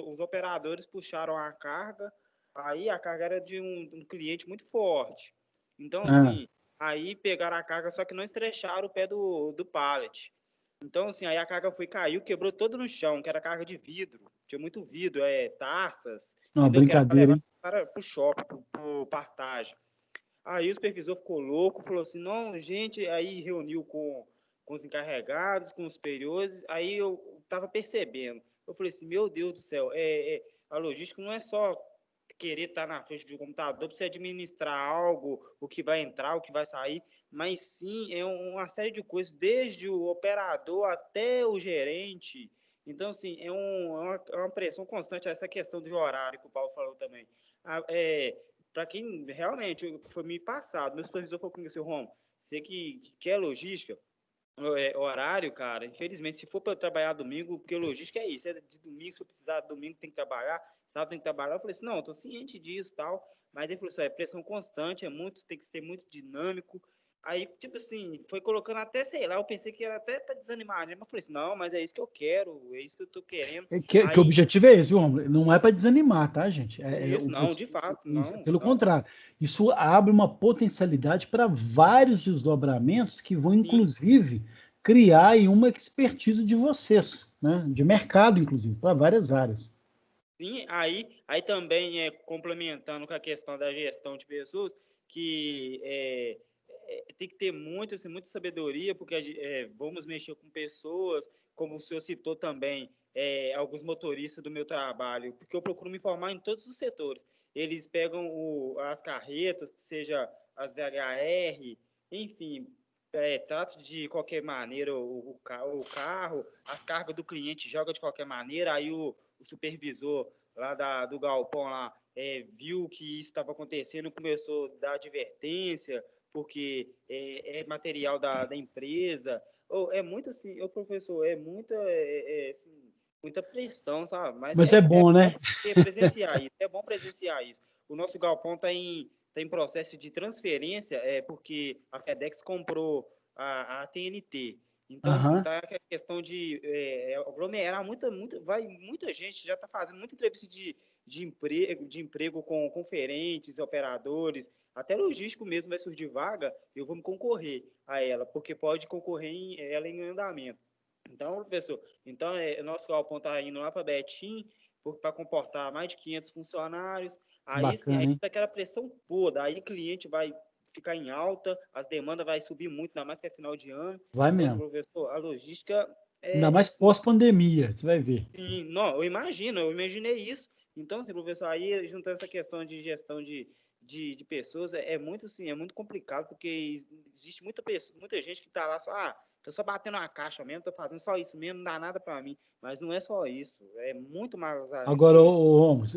os operadores puxaram a carga, aí a carga era de um cliente muito forte. Então, assim, aí pegaram a carga, só que não estrecharam o pé do pallet. Então, assim, aí a carga caiu, quebrou todo no chão, que era carga de vidro. Tinha muito vidro, taças, Uma entendeu? Que era para brincadeira, levar hein? para o shopping, para o partagem. Aí o supervisor ficou louco, falou assim, não, gente, aí reuniu com os encarregados, com os superiores, aí eu estava percebendo. Eu falei assim, meu Deus do céu, a logística não é só querer estar na frente de um computador para você administrar algo, o que vai entrar, o que vai sair, mas sim é uma série de coisas, desde o operador até o gerente. Então, assim, é uma pressão constante, essa questão do horário que o Paulo falou também. Para quem realmente foi me passado, meu supervisor falou comigo assim, Romo, você que quer logística, horário, cara, infelizmente, se for para trabalhar domingo, porque logística é isso, de domingo, se eu precisar, domingo tem que trabalhar, sábado tem que trabalhar. Eu falei assim, não, eu tô ciente disso e tal, mas ele falou assim, é pressão constante, tem que ser muito dinâmico. Aí, tipo assim, foi colocando até, sei lá, eu pensei que era até para desanimar, né? Mas eu falei assim, não, mas é isso que eu quero, é isso que eu tô querendo. Que Aí, o objetivo é esse, viu, Romulo? Não é para desanimar, tá, gente? isso, não, de fato, não. Pelo Não. contrário, isso abre uma potencialidade para vários desdobramentos que vão, inclusive, criar aí uma expertise de vocês, né? De mercado, inclusive, para várias áreas. Sim, aí também complementando com a questão da gestão de pessoas, que tem que ter muita sabedoria, porque vamos mexer com pessoas, como o senhor citou também, alguns motoristas do meu trabalho, porque eu procuro me informar em todos os setores. Eles pegam as carretas, seja as VHR, enfim, trata de qualquer maneira o carro, as cargas do cliente joga de qualquer maneira, aí o supervisor lá do galpão lá viu que isso estava acontecendo, começou a dar advertência, porque é material da empresa. É muito assim, professor, muita pressão, sabe? Mas é bom, né? É bom presenciar isso. O nosso galpão está em processo de transferência, porque a FedEx comprou a TNT. Então, assim, tá a questão de aglomerar muita gente, já está fazendo muita entrevista de emprego com conferentes, operadores, até logístico mesmo vai surgir vaga, eu vou me concorrer a ela, porque pode concorrer ela em andamento. Então, professor, nosso galpão está indo lá para Betim, para comportar mais de 500 funcionários, aí sim, aí tá aquela pressão toda, aí o cliente vai ficar em alta, as demandas vai subir muito, ainda mais que é final de ano. Vai então, mesmo. Professor, a logística ainda mais pós-pandemia, você vai ver. Sim, não, eu imaginei isso. Então, assim, professor, aí juntando essa questão de gestão de pessoas, muito assim, é muito complicado, porque existe muita gente que está lá só, tô só batendo a caixa mesmo, tô fazendo só isso mesmo, não dá nada para mim. Mas não é só isso, é muito mais. Agora,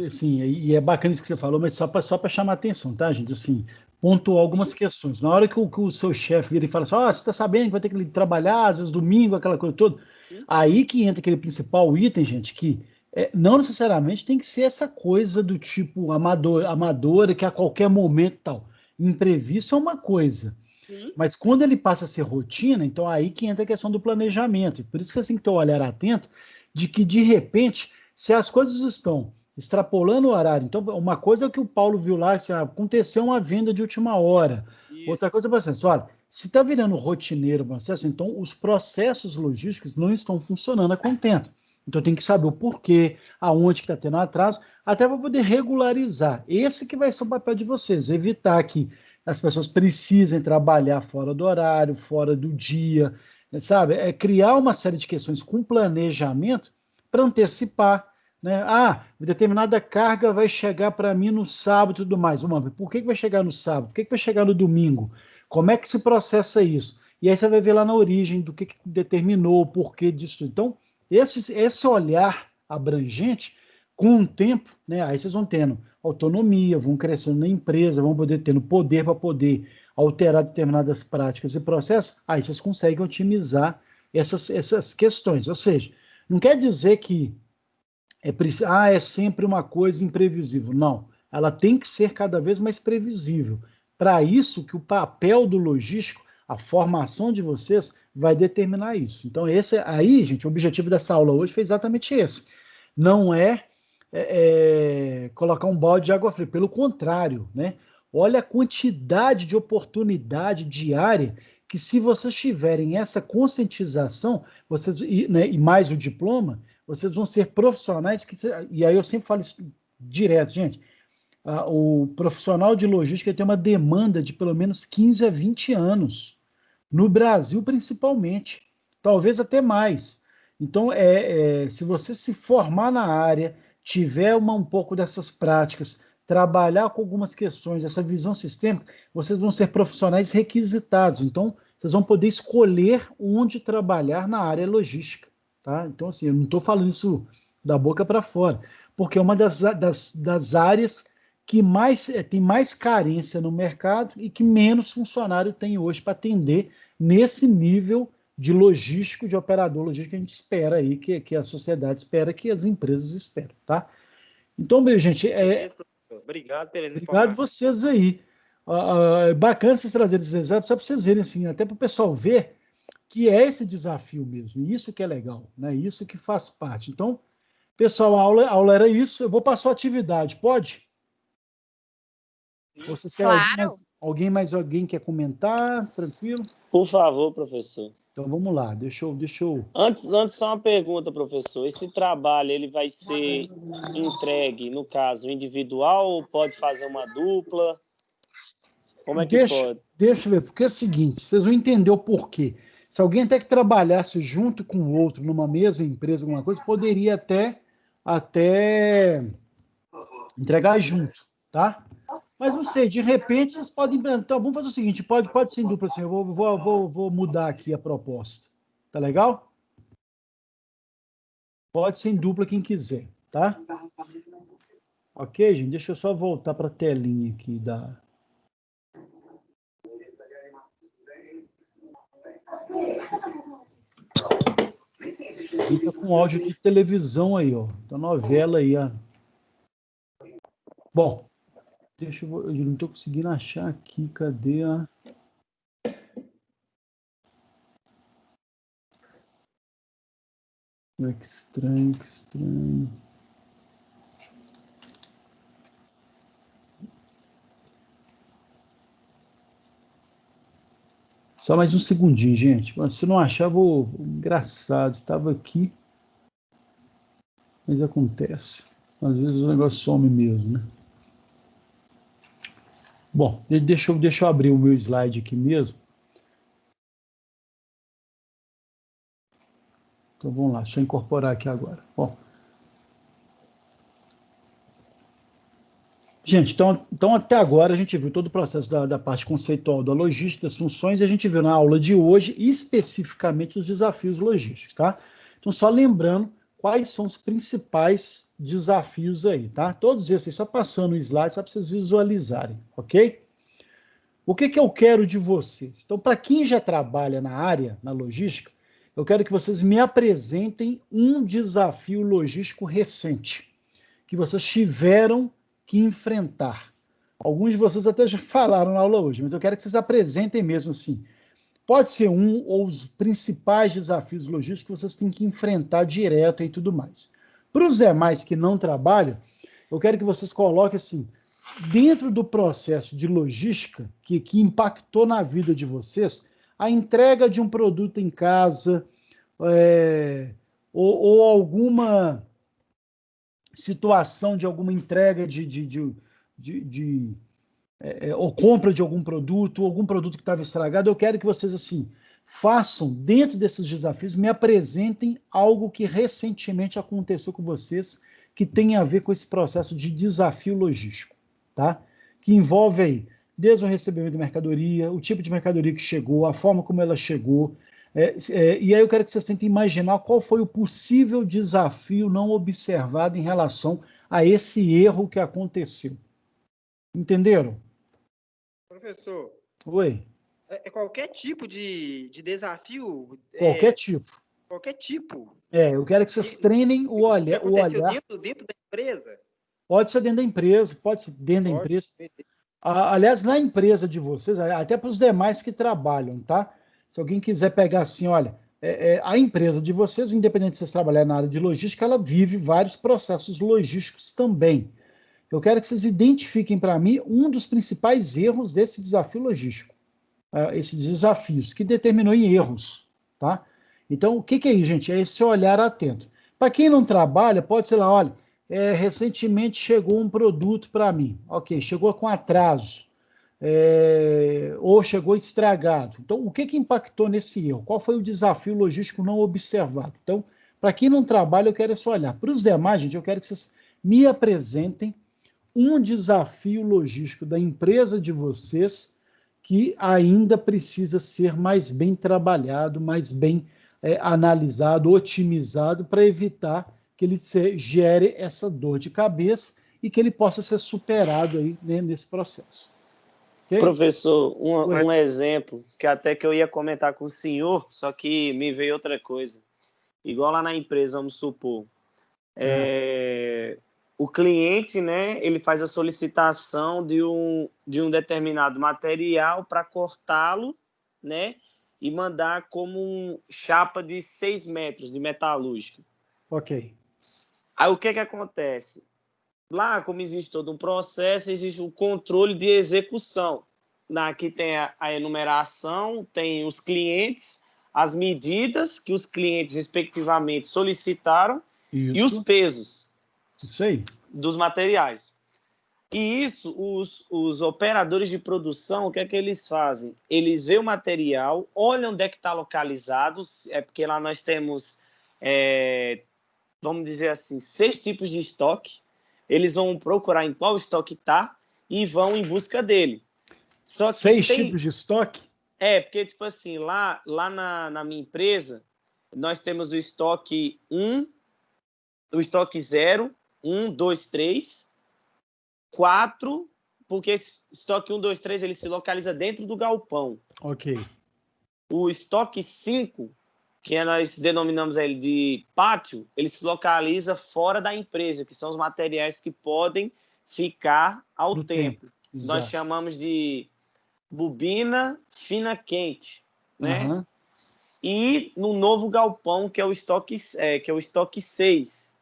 assim, e é bacana isso que você falou, mas só para chamar atenção, tá, gente? Assim, pontuar algumas questões. Na hora que o seu chefe vira e fala assim, você está sabendo que vai ter que trabalhar, às vezes domingo, aquela coisa toda, aí que entra aquele principal item, gente, que não necessariamente tem que ser essa coisa do tipo amadora, que a qualquer momento tal. Imprevisto é uma coisa. Mas quando ele passa a ser rotina, então aí que entra a questão do planejamento. Por isso que você tem que ter um olhar atento de que, de repente, se as coisas estão extrapolando o horário, então uma coisa é o que o Paulo viu lá, assim, aconteceu uma venda de última hora. Isso. Outra coisa é assim, olha, se está virando rotineiro o processo, então os processos logísticos não estão funcionando a contento. Então tem que saber o porquê, aonde que está tendo atraso, até para poder regularizar. Esse que vai ser o papel de vocês, evitar que as pessoas precisem trabalhar fora do horário, fora do dia, sabe? É criar uma série de questões com planejamento para antecipar, né? Determinada carga vai chegar para mim no sábado e tudo mais. Por que vai chegar no sábado? Por que vai chegar no domingo? Como é que se processa isso? E aí você vai ver lá na origem do que determinou, o porquê disso. Então, esse olhar abrangente, com o tempo, né, aí vocês vão tendo autonomia, vão crescendo na empresa, vão poder tendo poder para poder alterar determinadas práticas e processos, aí vocês conseguem otimizar essas questões. Ou seja, não quer dizer que é sempre uma coisa imprevisível. Não, ela tem que ser cada vez mais previsível. Para isso que o papel do logístico, A formação de vocês vai determinar isso. Então, esse aí, gente, o objetivo dessa aula hoje foi exatamente esse. Não é, colocar um balde de água fria, pelo contrário, né? Olha a quantidade de oportunidade diária que, se vocês tiverem essa conscientização, vocês, né, e mais o diploma, vocês vão ser profissionais que... E aí eu sempre falo isso direto, gente. O profissional de logística tem uma demanda de pelo menos 15 a 20 anos. No Brasil, principalmente. Talvez até mais. Então, se você se formar na área, tiver um pouco dessas práticas, trabalhar com algumas questões, essa visão sistêmica, vocês vão ser profissionais requisitados. Então, vocês vão poder escolher onde trabalhar na área logística. Tá? Então, assim, eu não estou falando isso da boca para fora, porque é uma das áreas que tem mais carência no mercado e que menos funcionário tem hoje para atender nesse nível de logístico, de operador logístico que a gente espera aí, que a sociedade espera, que as empresas esperam, tá? Então, gente, obrigado pela informação. Obrigado vocês aí. Bacana vocês trazerem esses exemplos, só para vocês verem, assim, até para o pessoal ver que é esse desafio mesmo, e isso que é legal, né? Isso que faz parte. Então, pessoal, a aula era isso. Eu vou passar a atividade, pode? Vocês querem alguém quer comentar? Tranquilo? Por favor, professor. Então vamos lá, deixa eu... Antes só uma pergunta, professor. Esse trabalho ele vai ser entregue, no caso, individual ou pode fazer uma dupla? Como é que pode? Deixa eu ver, porque é o seguinte, vocês vão entender o porquê. Se alguém até que trabalhasse junto com o outro numa mesma empresa, alguma coisa, poderia até entregar junto, tá? Mas não sei, de repente vocês podem... Então, vamos fazer o seguinte, pode ser em dupla, assim, eu vou mudar aqui a proposta. Tá legal? Pode ser em dupla quem quiser, tá? Ok, gente? Deixa eu só voltar para a telinha aqui da... Fica com áudio de televisão aí, ó. Da novela aí, ó. Bom... eu não estou conseguindo achar aqui, cadê a... Que estranho, que estranho. Só mais um segundinho, gente. Se não achar, vou... Engraçado, estava aqui. Mas acontece. Às vezes o negócio some mesmo, né? Bom, deixa eu abrir o meu slide aqui mesmo. Então vamos lá, deixa eu incorporar aqui agora. Bom. Gente, então até agora a gente viu todo o processo da parte conceitual da logística, das funções, e a gente viu na aula de hoje especificamente os desafios logísticos, tá? Então só lembrando quais são os principais desafios aí, tá? Todos esses, só passando o slide, só para vocês visualizarem, ok? O que eu quero de vocês? Então, para quem já trabalha na área, na logística, eu quero que vocês me apresentem um desafio logístico recente, que vocês tiveram que enfrentar. Alguns de vocês até já falaram na aula hoje, mas eu quero que vocês apresentem mesmo assim. Pode ser um ou os principais desafios logísticos que vocês têm que enfrentar direto e tudo mais. Para os demais que não trabalham, eu quero que vocês coloquem assim, dentro do processo de logística que impactou na vida de vocês, a entrega de um produto em casa, ou alguma situação de alguma entrega ou compra de algum produto que estava estragado, eu quero que vocês assim façam, dentro desses desafios, me apresentem algo que recentemente aconteceu com vocês, que tem a ver com esse processo de desafio logístico, tá? Que envolve aí, desde o recebimento de mercadoria, o tipo de mercadoria que chegou, a forma como ela chegou, e aí eu quero que vocês tentem imaginar qual foi o possível desafio não observado em relação a esse erro que aconteceu. Entenderam? Professor. Oi. Qualquer tipo de desafio? Qualquer tipo. Qualquer tipo? Eu quero que vocês treinem o olhar. Aconteceu dentro da empresa? Pode ser dentro da empresa, pode ser dentro da empresa. Aliás, na empresa de vocês, até para os demais que trabalham, tá? Se alguém quiser pegar assim, olha, a empresa de vocês, independente de vocês trabalharem na área de logística, ela vive vários processos logísticos também. Eu quero que vocês identifiquem para mim um dos principais erros desse desafio logístico. Esses desafios, que determinou em erros, tá? Então, o que é isso, gente? É esse olhar atento. Para quem não trabalha, pode ser lá, olha, recentemente chegou um produto para mim. Ok, chegou com atraso. Ou chegou estragado. Então, o que impactou nesse erro? Qual foi o desafio logístico não observado? Então, para quem não trabalha, eu quero só olhar. Para os demais, gente, eu quero que vocês me apresentem um desafio logístico da empresa de vocês que ainda precisa ser mais bem trabalhado, mais bem analisado, otimizado, para evitar que ele gere essa dor de cabeça e que ele possa ser superado aí, né, nesse processo. Okay? Professor, um exemplo, que até que eu ia comentar com o senhor, só que me veio outra coisa. Igual lá na empresa, vamos supor, o cliente, né, ele faz a solicitação de um determinado material para cortá-lo, né, e mandar como chapa de 6 metros de metalúrgica. Ok. Aí o que acontece? Lá, como existe todo um processo, existe um controle de execução. Aqui tem a enumeração, tem os clientes, as medidas que os clientes, respectivamente, solicitaram e os pesos dos materiais. E isso, os operadores de produção, o que é que eles fazem? Eles veem o material, olham onde é que está localizado, porque lá nós temos, vamos dizer assim, 6 tipos de estoque. Eles vão procurar em qual estoque está e vão em busca dele. Só que 6 tipos de estoque? Porque, tipo assim, lá na minha empresa, nós temos o estoque 1, o estoque 0, 1, 2, 3, 4, porque esse estoque 1, 2, 3, ele se localiza dentro do galpão. Ok. O estoque 5, que nós denominamos ele de pátio, ele se localiza fora da empresa, que são os materiais que podem ficar ao tempo. Nós chamamos de bobina fina quente, né? Uhum. E no novo galpão, que é o estoque 6,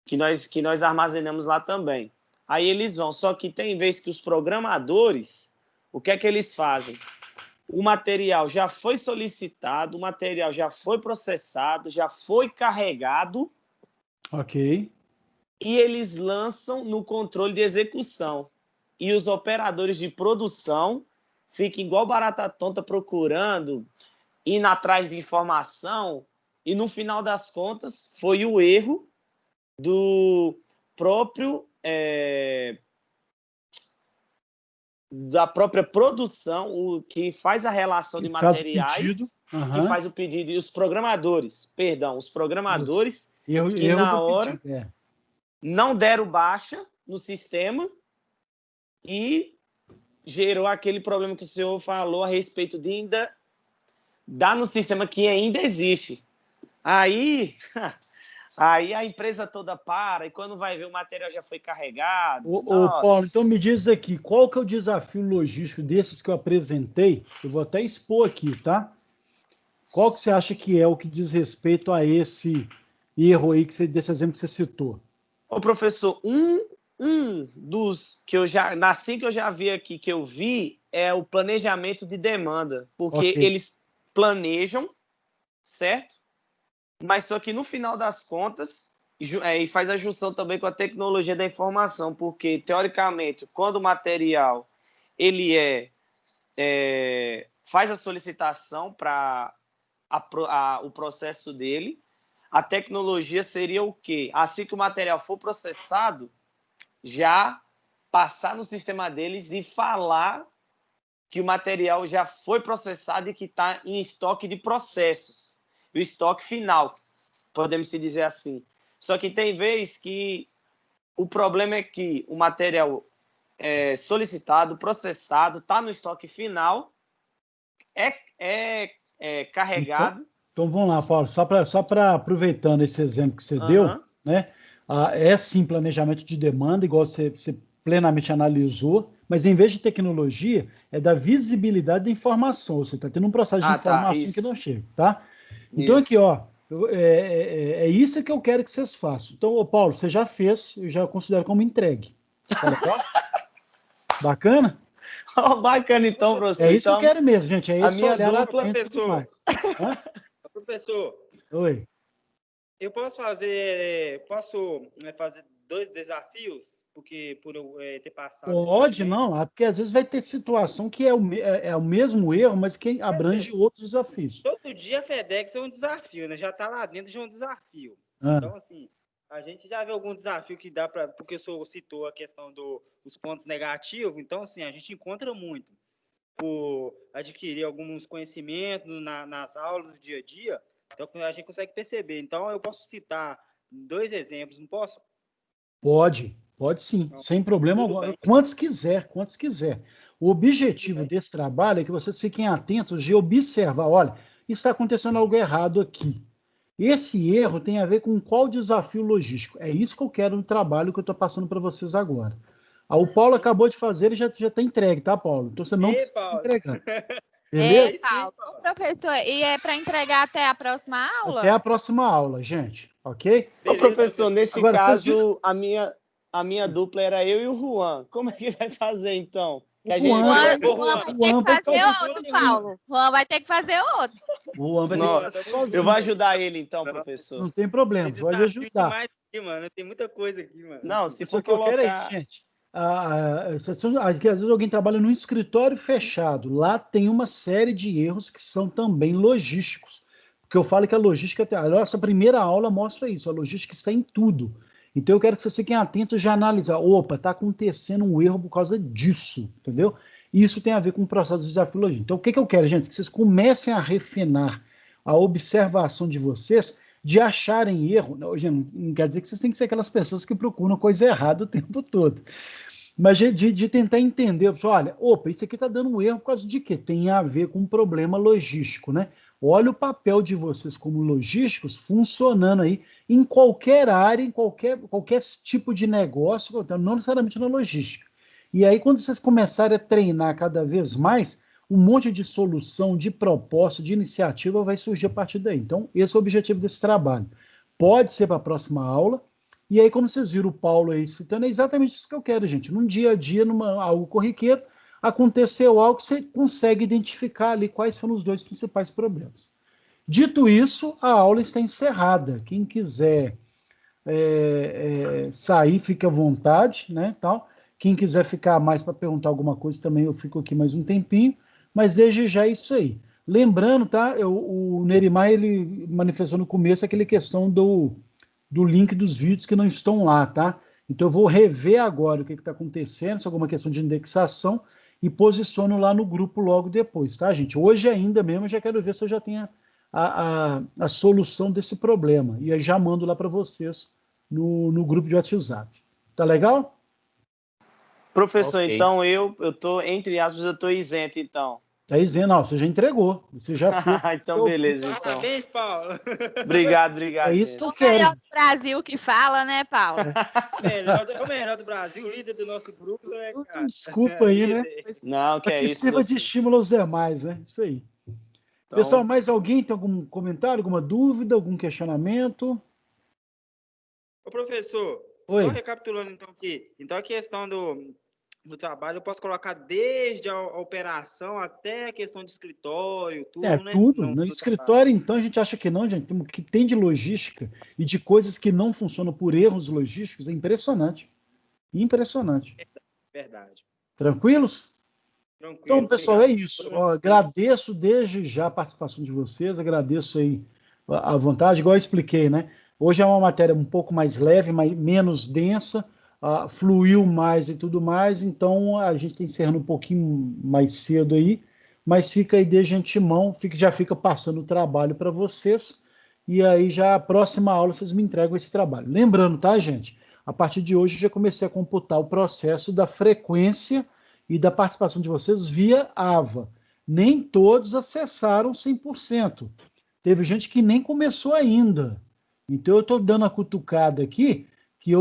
que nós armazenamos lá também. Aí eles vão, só que tem vez que os programadores, o que é que eles fazem? O material já foi solicitado, o material já foi processado, já foi carregado. Ok. E eles lançam no controle de execução. E os operadores de produção ficam igual barata tonta procurando, indo atrás de informação. E no final das contas, foi o erro do próprio... da própria produção, o que faz a relação de materiais, que faz o pedido, e os programadores, que na hora não deram baixa no sistema e gerou aquele problema que o senhor falou a respeito de ainda dar no sistema que ainda existe. Aí a empresa toda para, e quando vai ver o material já foi carregado. Paulo, então me diz aqui, qual que é o desafio logístico desses que eu apresentei? Eu vou até expor aqui, tá? Qual que você acha que é o que diz respeito a esse erro aí, desse exemplo que você citou? Ô, professor, um dos que eu já vi aqui, que eu vi, é o planejamento de demanda. Porque eles planejam, certo? Mas só que no final das contas, e faz a junção também com a tecnologia da informação, porque, teoricamente, quando o material ele faz a solicitação para o processo dele, a tecnologia seria o quê? Assim que o material for processado, já passar no sistema deles e falar que o material já foi processado e que está em estoque de processos. O estoque final, podemos se dizer assim. Só que tem vez que o problema é que o material solicitado, processado, está no estoque final, carregado. Então vamos lá, Paulo, só para aproveitando esse exemplo que você deu, né? É sim planejamento de demanda, igual você plenamente analisou, Mas em vez de tecnologia, é da visibilidade da informação. Você está tendo um processo de informação que não chega, tá? Então aqui, ó, é isso que eu quero que vocês façam. Então, ô Paulo, você já fez, eu já considero como entregue. Tá legal? Bacana? Bacana, então, professor. É isso então, que eu quero mesmo, gente. É isso, minha olhar lá dupla, dentro e tudo mais. Professor, Oi. eu posso fazer 2 desafios? Porque por eu ter passado... Pode, não, porque às vezes vai ter situação que é o mesmo erro, mas que abrange outros desafios. Todo dia a FedEx é um desafio, né? Já está lá dentro, já é um desafio. Então, assim, a gente já vê algum desafio que dá para... Porque o senhor citou a questão dos pontos negativos, então, assim, a gente encontra muito por adquirir alguns conhecimentos nas aulas do dia a dia, então a gente consegue perceber. Então, eu posso citar 2 exemplos, não posso? Pode sim, sem problema algum. Quantos quiser. O objetivo desse trabalho é que vocês fiquem atentos de observar, olha, está acontecendo algo errado aqui. Esse erro tem a ver com qual desafio logístico? É isso que eu quero no trabalho que eu estou passando para vocês agora. O Paulo acabou de fazer, ele já está entregue, tá, Paulo? Então você não precisa entregar. Beleza? Paulo, professor, e é para entregar até a próxima aula? Até a próxima aula, gente, ok? Ô, professor, nesse caso, a minha dupla era eu e o Juan. Como é que vai fazer, então? Que Juan vai ter que fazer outro, Paulo. Juan vai ter que fazer outro. Eu vou ajudar ele, então, professor. Não tem problema, pode ajudar. Tem muita coisa aqui, mano. Não, se for colocar... eu quero é isso, gente. Às vezes alguém trabalha num escritório fechado. Lá tem uma série de erros que são também logísticos. Porque eu falo que a logística... A nossa primeira aula mostra isso. A logística está em tudo. Então eu quero que vocês fiquem atentos de analisar. Opa, está acontecendo um erro por causa disso, entendeu? E isso tem a ver com o processo de desafio logístico. Então o que eu quero, gente? Que vocês comecem a refinar a observação de vocês de acharem erro. Não quer dizer que vocês têm que ser aquelas pessoas que procuram coisa errada o tempo todo. Mas de tentar entender, olha, isso aqui está dando um erro por causa de quê? Tem a ver com um problema logístico, né? Olha o papel de vocês como logísticos funcionando aí em qualquer área, em qualquer tipo de negócio, não necessariamente na logística. E aí, quando vocês começarem a treinar cada vez mais, um monte de solução, de proposta, de iniciativa vai surgir a partir daí. Então, esse é o objetivo desse trabalho. Pode ser para a próxima aula. E aí, como vocês viram o Paulo aí citando, é exatamente isso que eu quero, gente. Num dia a dia, algo corriqueiro, aconteceu algo que você consegue identificar ali quais foram os 2 principais problemas. Dito isso, a aula está encerrada. Quem quiser sair, fique à vontade, né, tal. Quem quiser ficar mais para perguntar alguma coisa também, eu fico aqui mais um tempinho, mas desde já é isso aí. Lembrando, tá, o Nerimar, ele manifestou no começo aquela questão do link dos vídeos que não estão lá, tá? Então eu vou rever agora o que está acontecendo, se é alguma questão de indexação, e posiciono lá no grupo logo depois, tá, gente? Hoje ainda mesmo eu já quero ver se eu já tenho a solução desse problema. E aí já mando lá para vocês no grupo de WhatsApp. Tá legal? Professor, então eu tô, entre aspas, eu tô isento, então. Tá isento, não, você já entregou. Você já fez. Então, beleza, então. Parabéns, Paulo. Obrigado. É isso que eu O quero. melhor do Brasil que fala, né, Paulo? O melhor do Brasil, líder do nosso grupo, né, cara? Desculpa aí, né? Não, que é isso. Sirva de estímulo aos demais, né? Isso aí. Então... Pessoal, mais alguém tem algum comentário, alguma dúvida, algum questionamento? Ô, professor, Oi. Só recapitulando então aqui. Então a questão do trabalho eu posso colocar desde a operação até a questão de escritório, tudo, né? Tudo. No escritório, então, a gente acha que não, gente. O que tem de logística e de coisas que não funcionam por erros logísticos é impressionante. Impressionante. Verdade. Tranquilos? Tranquilo. Então, pessoal, é isso. Agradeço desde já a participação de vocês, agradeço aí a vontade, igual eu expliquei, né? Hoje é uma matéria um pouco mais leve, menos densa, fluiu mais e tudo mais, então a gente está encerrando um pouquinho mais cedo aí, mas fica aí de antemão, já fica passando o trabalho para vocês, e aí já a próxima aula vocês me entregam esse trabalho. Lembrando, tá, gente? A partir de hoje eu já comecei a computar o processo da frequência e da participação de vocês via AVA. Nem todos acessaram 100%. Teve gente que nem começou ainda. Então eu estou dando a cutucada aqui, que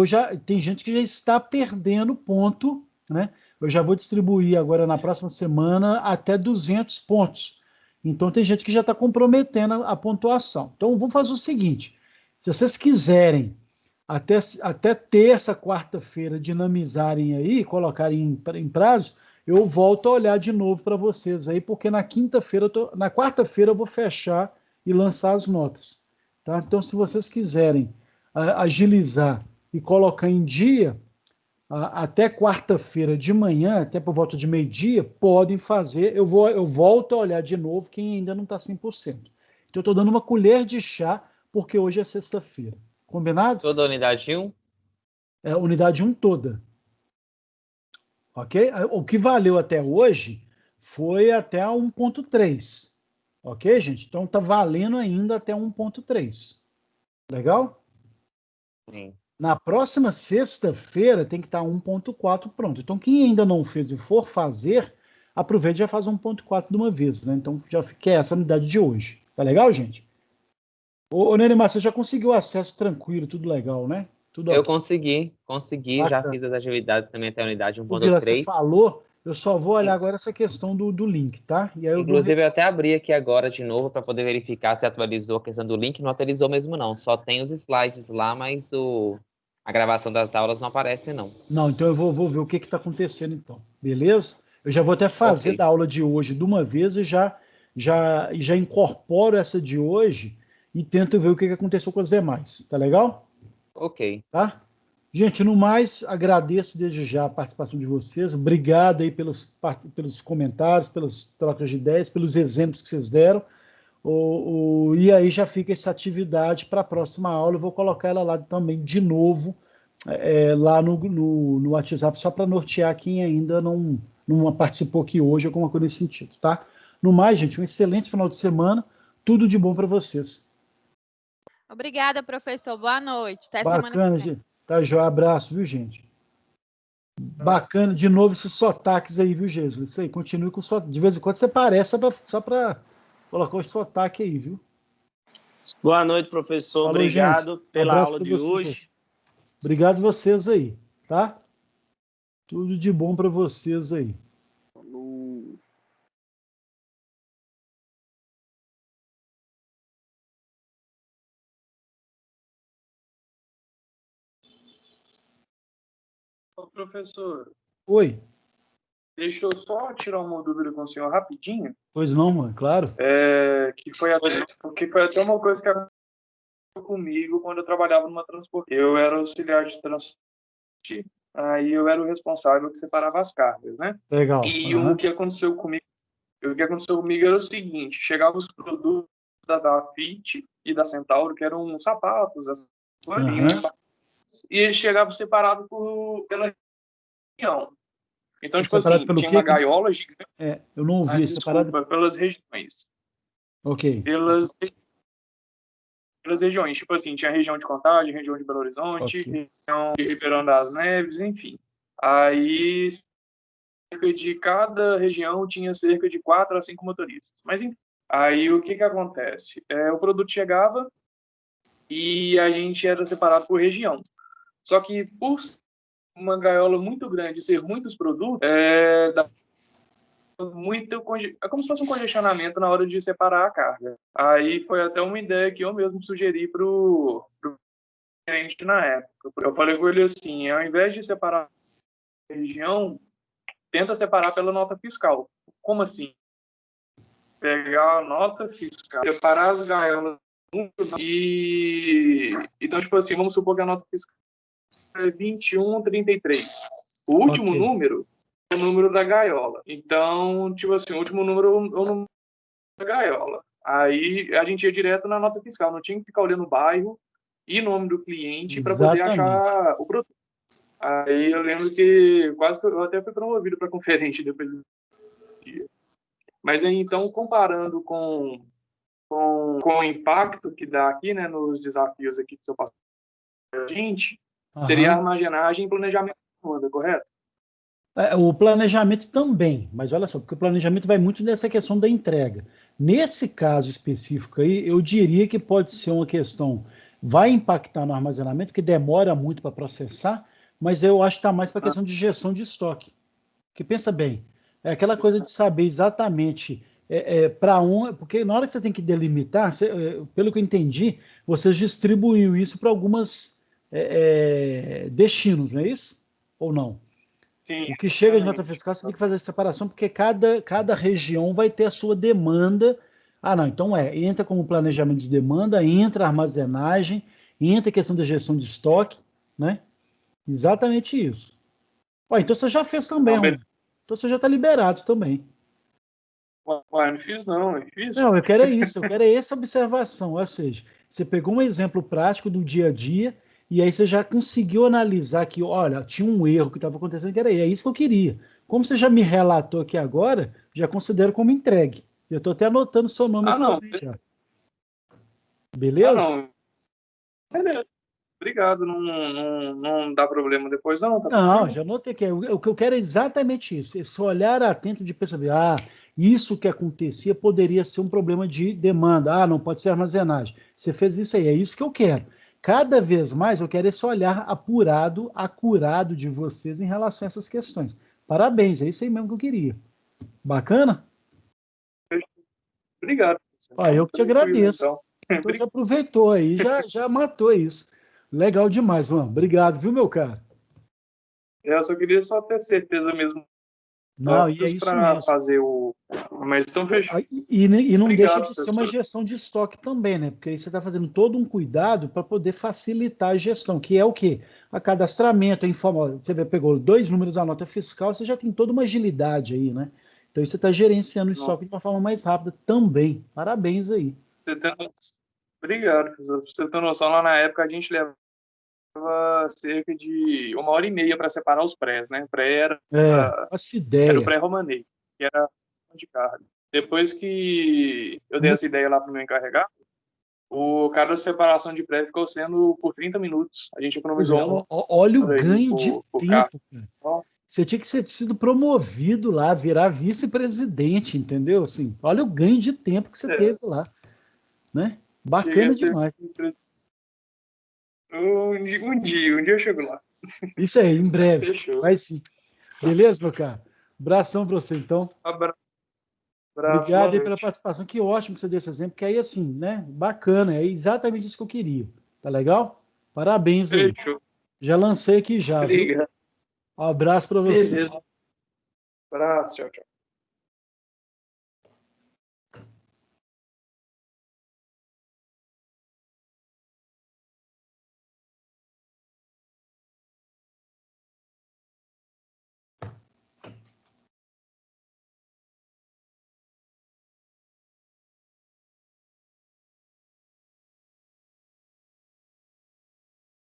tem gente que já está perdendo ponto, né? eu já vou distribuir agora na próxima semana até 200 pontos. Então tem gente que já está comprometendo a pontuação. Então vou fazer o seguinte, se vocês quiserem até terça, quarta-feira dinamizarem aí, colocarem em prazo, eu volto a olhar de novo para vocês aí, porque na quarta-feira eu vou fechar e lançar as notas. Tá? Então, se vocês quiserem agilizar e colocar em dia, até quarta-feira de manhã, até por volta de meio-dia, podem fazer. Eu volto a olhar de novo quem ainda não está 100%. Então, eu estou dando uma colher de chá, porque hoje é sexta-feira. Combinado? Toda a unidade 1? É, unidade 1 toda. Ok? O que valeu até hoje foi até a 1.3. Ok, gente? Então tá valendo ainda até 1.3. Legal? Sim. Na próxima sexta-feira tem que estar 1.4 pronto. Então quem ainda não fez e for fazer, aproveite e já faz 1.4 de uma vez, né? Então já fica essa unidade de hoje. Tá legal, gente? Ô Neymar, você já conseguiu acesso tranquilo, tudo legal, né? Tudo Eu ok. consegui, já fiz as atividades também até a unidade Vila, você 1.3. falou, eu só vou olhar agora essa questão do link, tá? E aí Inclusive, eu até abri aqui agora de novo para poder verificar se atualizou a questão do link. Não atualizou mesmo, não. Só tem os slides lá, mas a gravação das aulas não aparece, não. Não, então eu vou ver o que está acontecendo, então. Beleza? Eu já vou até fazer Ok. da aula de hoje de uma vez e já incorporo essa de hoje e tento ver o que aconteceu com as demais. Tá legal? Ok. Tá? Gente, no mais, agradeço desde já a participação de vocês. Obrigado aí pelos comentários, pelas trocas de ideias, pelos exemplos que vocês deram. E aí já fica essa atividade para a próxima aula. Eu vou colocar ela lá também de novo, lá no WhatsApp, só para nortear quem ainda não participou aqui hoje, alguma coisa nesse sentido, tá? No mais, gente, um excelente final de semana. Tudo de bom para vocês. Obrigada, professor. Boa noite. Até Bacana, semana que vem. gente. Tá, joia. Abraço, viu, gente? Bacana, de novo, esses sotaques aí, viu, Jesus? Isso aí, continue com sotaque. De vez em quando você parece, só para colocar o sotaque aí, viu? Boa noite, professor. Falou, obrigado gente. pela Abraço aula pra de vocês hoje. Obrigado vocês aí, tá? Tudo de bom para vocês aí. Falou. Ô, professor, Oi. deixa eu só tirar uma dúvida com o senhor rapidinho. Pois não, mano, claro. Que foi até uma coisa que aconteceu comigo quando eu trabalhava numa transporte. Eu era auxiliar de transporte, aí eu era o responsável que separava as cargas, né? Legal. E o que aconteceu comigo era o seguinte: chegavam os produtos da Fit e da Centauro, que eram sapatos, as coisinhas, e eles chegavam separados pela região. Então, tipo assim, tinha uma gaiola gigante. Eu não ouvi. Desculpa, pelas regiões. Ok. Pelas regiões. Tipo assim, tinha a região de Contagem, região de Belo Horizonte, região de Ribeirão das Neves, enfim. Aí, cerca de cada região tinha cerca de 4 a 5 motoristas. Mas, enfim, aí o que acontece? O produto chegava e a gente era separado por região. Só que, por uma gaiola muito grande, ser muitos produtos, dá é como se fosse um congestionamento na hora de separar a carga. Aí foi até uma ideia que eu mesmo sugeri pro cliente na época. Eu falei com ele assim: ao invés de separar a região, tenta separar pela nota fiscal. Como assim? Pegar a nota fiscal, separar as gaiolas então, tipo assim, vamos supor que a nota fiscal é 2133. O último número é o número da gaiola. Então, tipo assim, o último número é o número da gaiola. Aí a gente ia direto na nota fiscal, não tinha que ficar olhando o bairro e nome do cliente para poder achar o produto. Aí eu lembro que quase que eu até fui promovido para conferente depois do dia. Mas aí, então, comparando com o impacto que dá aqui, né, nos desafios aqui que eu passo para a gente, seria armazenagem e planejamento de demanda, correto? O planejamento também, mas olha só, porque o planejamento vai muito nessa questão da entrega. Nesse caso específico aí, eu diria que pode ser uma questão, vai impactar no armazenamento, que demora muito para processar, mas eu acho que está mais para a questão de gestão de estoque. Porque pensa bem, é aquela coisa de saber exatamente para onde, porque na hora que você tem que delimitar, pelo que eu entendi, você distribuiu isso para algumas destinos, não é isso? Ou não? Sim, O que chega de nota exatamente. fiscal, você tem que fazer a separação, porque cada região vai ter a sua demanda. Ah, não, então entra como planejamento de demanda, entra armazenagem, entra a questão da gestão de estoque, né? Exatamente isso. Ó, então você já fez também, Não, Romulo. Então você já está liberado também. Ué, não fiz não, eu fiz. Não, eu quero isso, eu quero essa observação. Ou seja, você pegou um exemplo prático do dia a dia e aí você já conseguiu analisar que, olha, tinha um erro que estava acontecendo, que era isso, é isso que eu queria. Como você já me relatou aqui agora, já considero como entregue. Eu estou até anotando seu nome Ah, aqui não. também já. Ah, Beleza? não. Beleza. Obrigado, não dá problema depois não, tá Não, tranquilo? já anotei que o que eu quero é exatamente isso. Esse olhar atento de perceber, isso que acontecia poderia ser um problema de demanda. Ah, não pode ser armazenagem. Você fez isso aí, é isso que eu quero. Cada vez mais eu quero esse olhar apurado, acurado de vocês em relação a essas questões. Parabéns, é isso aí mesmo que eu queria. Bacana? Obrigado. Ó, eu que te Tranquilo, agradeço. então. Então você aproveitou aí, já matou isso. Legal demais, mano. Obrigado, viu, meu cara? Eu só queria ter certeza mesmo Não, e é isso para mesmo. fazer o... Mas então fechou. E não deixa Obrigado, de ser uma professor. gestão de estoque também, né? Porque aí você está fazendo todo um cuidado para poder facilitar a gestão, que é o quê? A cadastramento, a informação. Você pegou 2 números da nota fiscal, você já tem toda uma agilidade aí, né? Então você está gerenciando o estoque de uma forma mais rápida também. Parabéns aí. Obrigado, professor. Pra você ter noção, lá na época a gente levava cerca de 1h30 para separar os prés, né? Pré era Faço o ideia. pré-romanês, que era de carga. Depois que eu dei essa ideia lá para o meu encarregado, o cara da separação de pré ficou sendo por 30 minutos. A gente Pois é, economizou olha o aí ganho de por carro. tempo, cara. Você tinha que ter sido promovido lá, virar vice-presidente, entendeu? Assim, olha o ganho de tempo que você teve lá, né? Bacana demais. Um dia eu chego lá. Isso aí, em breve. Fechou. Vai sim. Beleza, meu cara? Abração para você, então. Abraço. Obrigado aí pela participação. Que ótimo que você deu esse exemplo, que aí, assim, né? Bacana. É exatamente isso que eu queria. Tá legal? Parabéns aí. Fechou. Já lancei aqui já, viu? Obrigado. Um abraço para você. Beleza. Abraço. Tchau, tchau.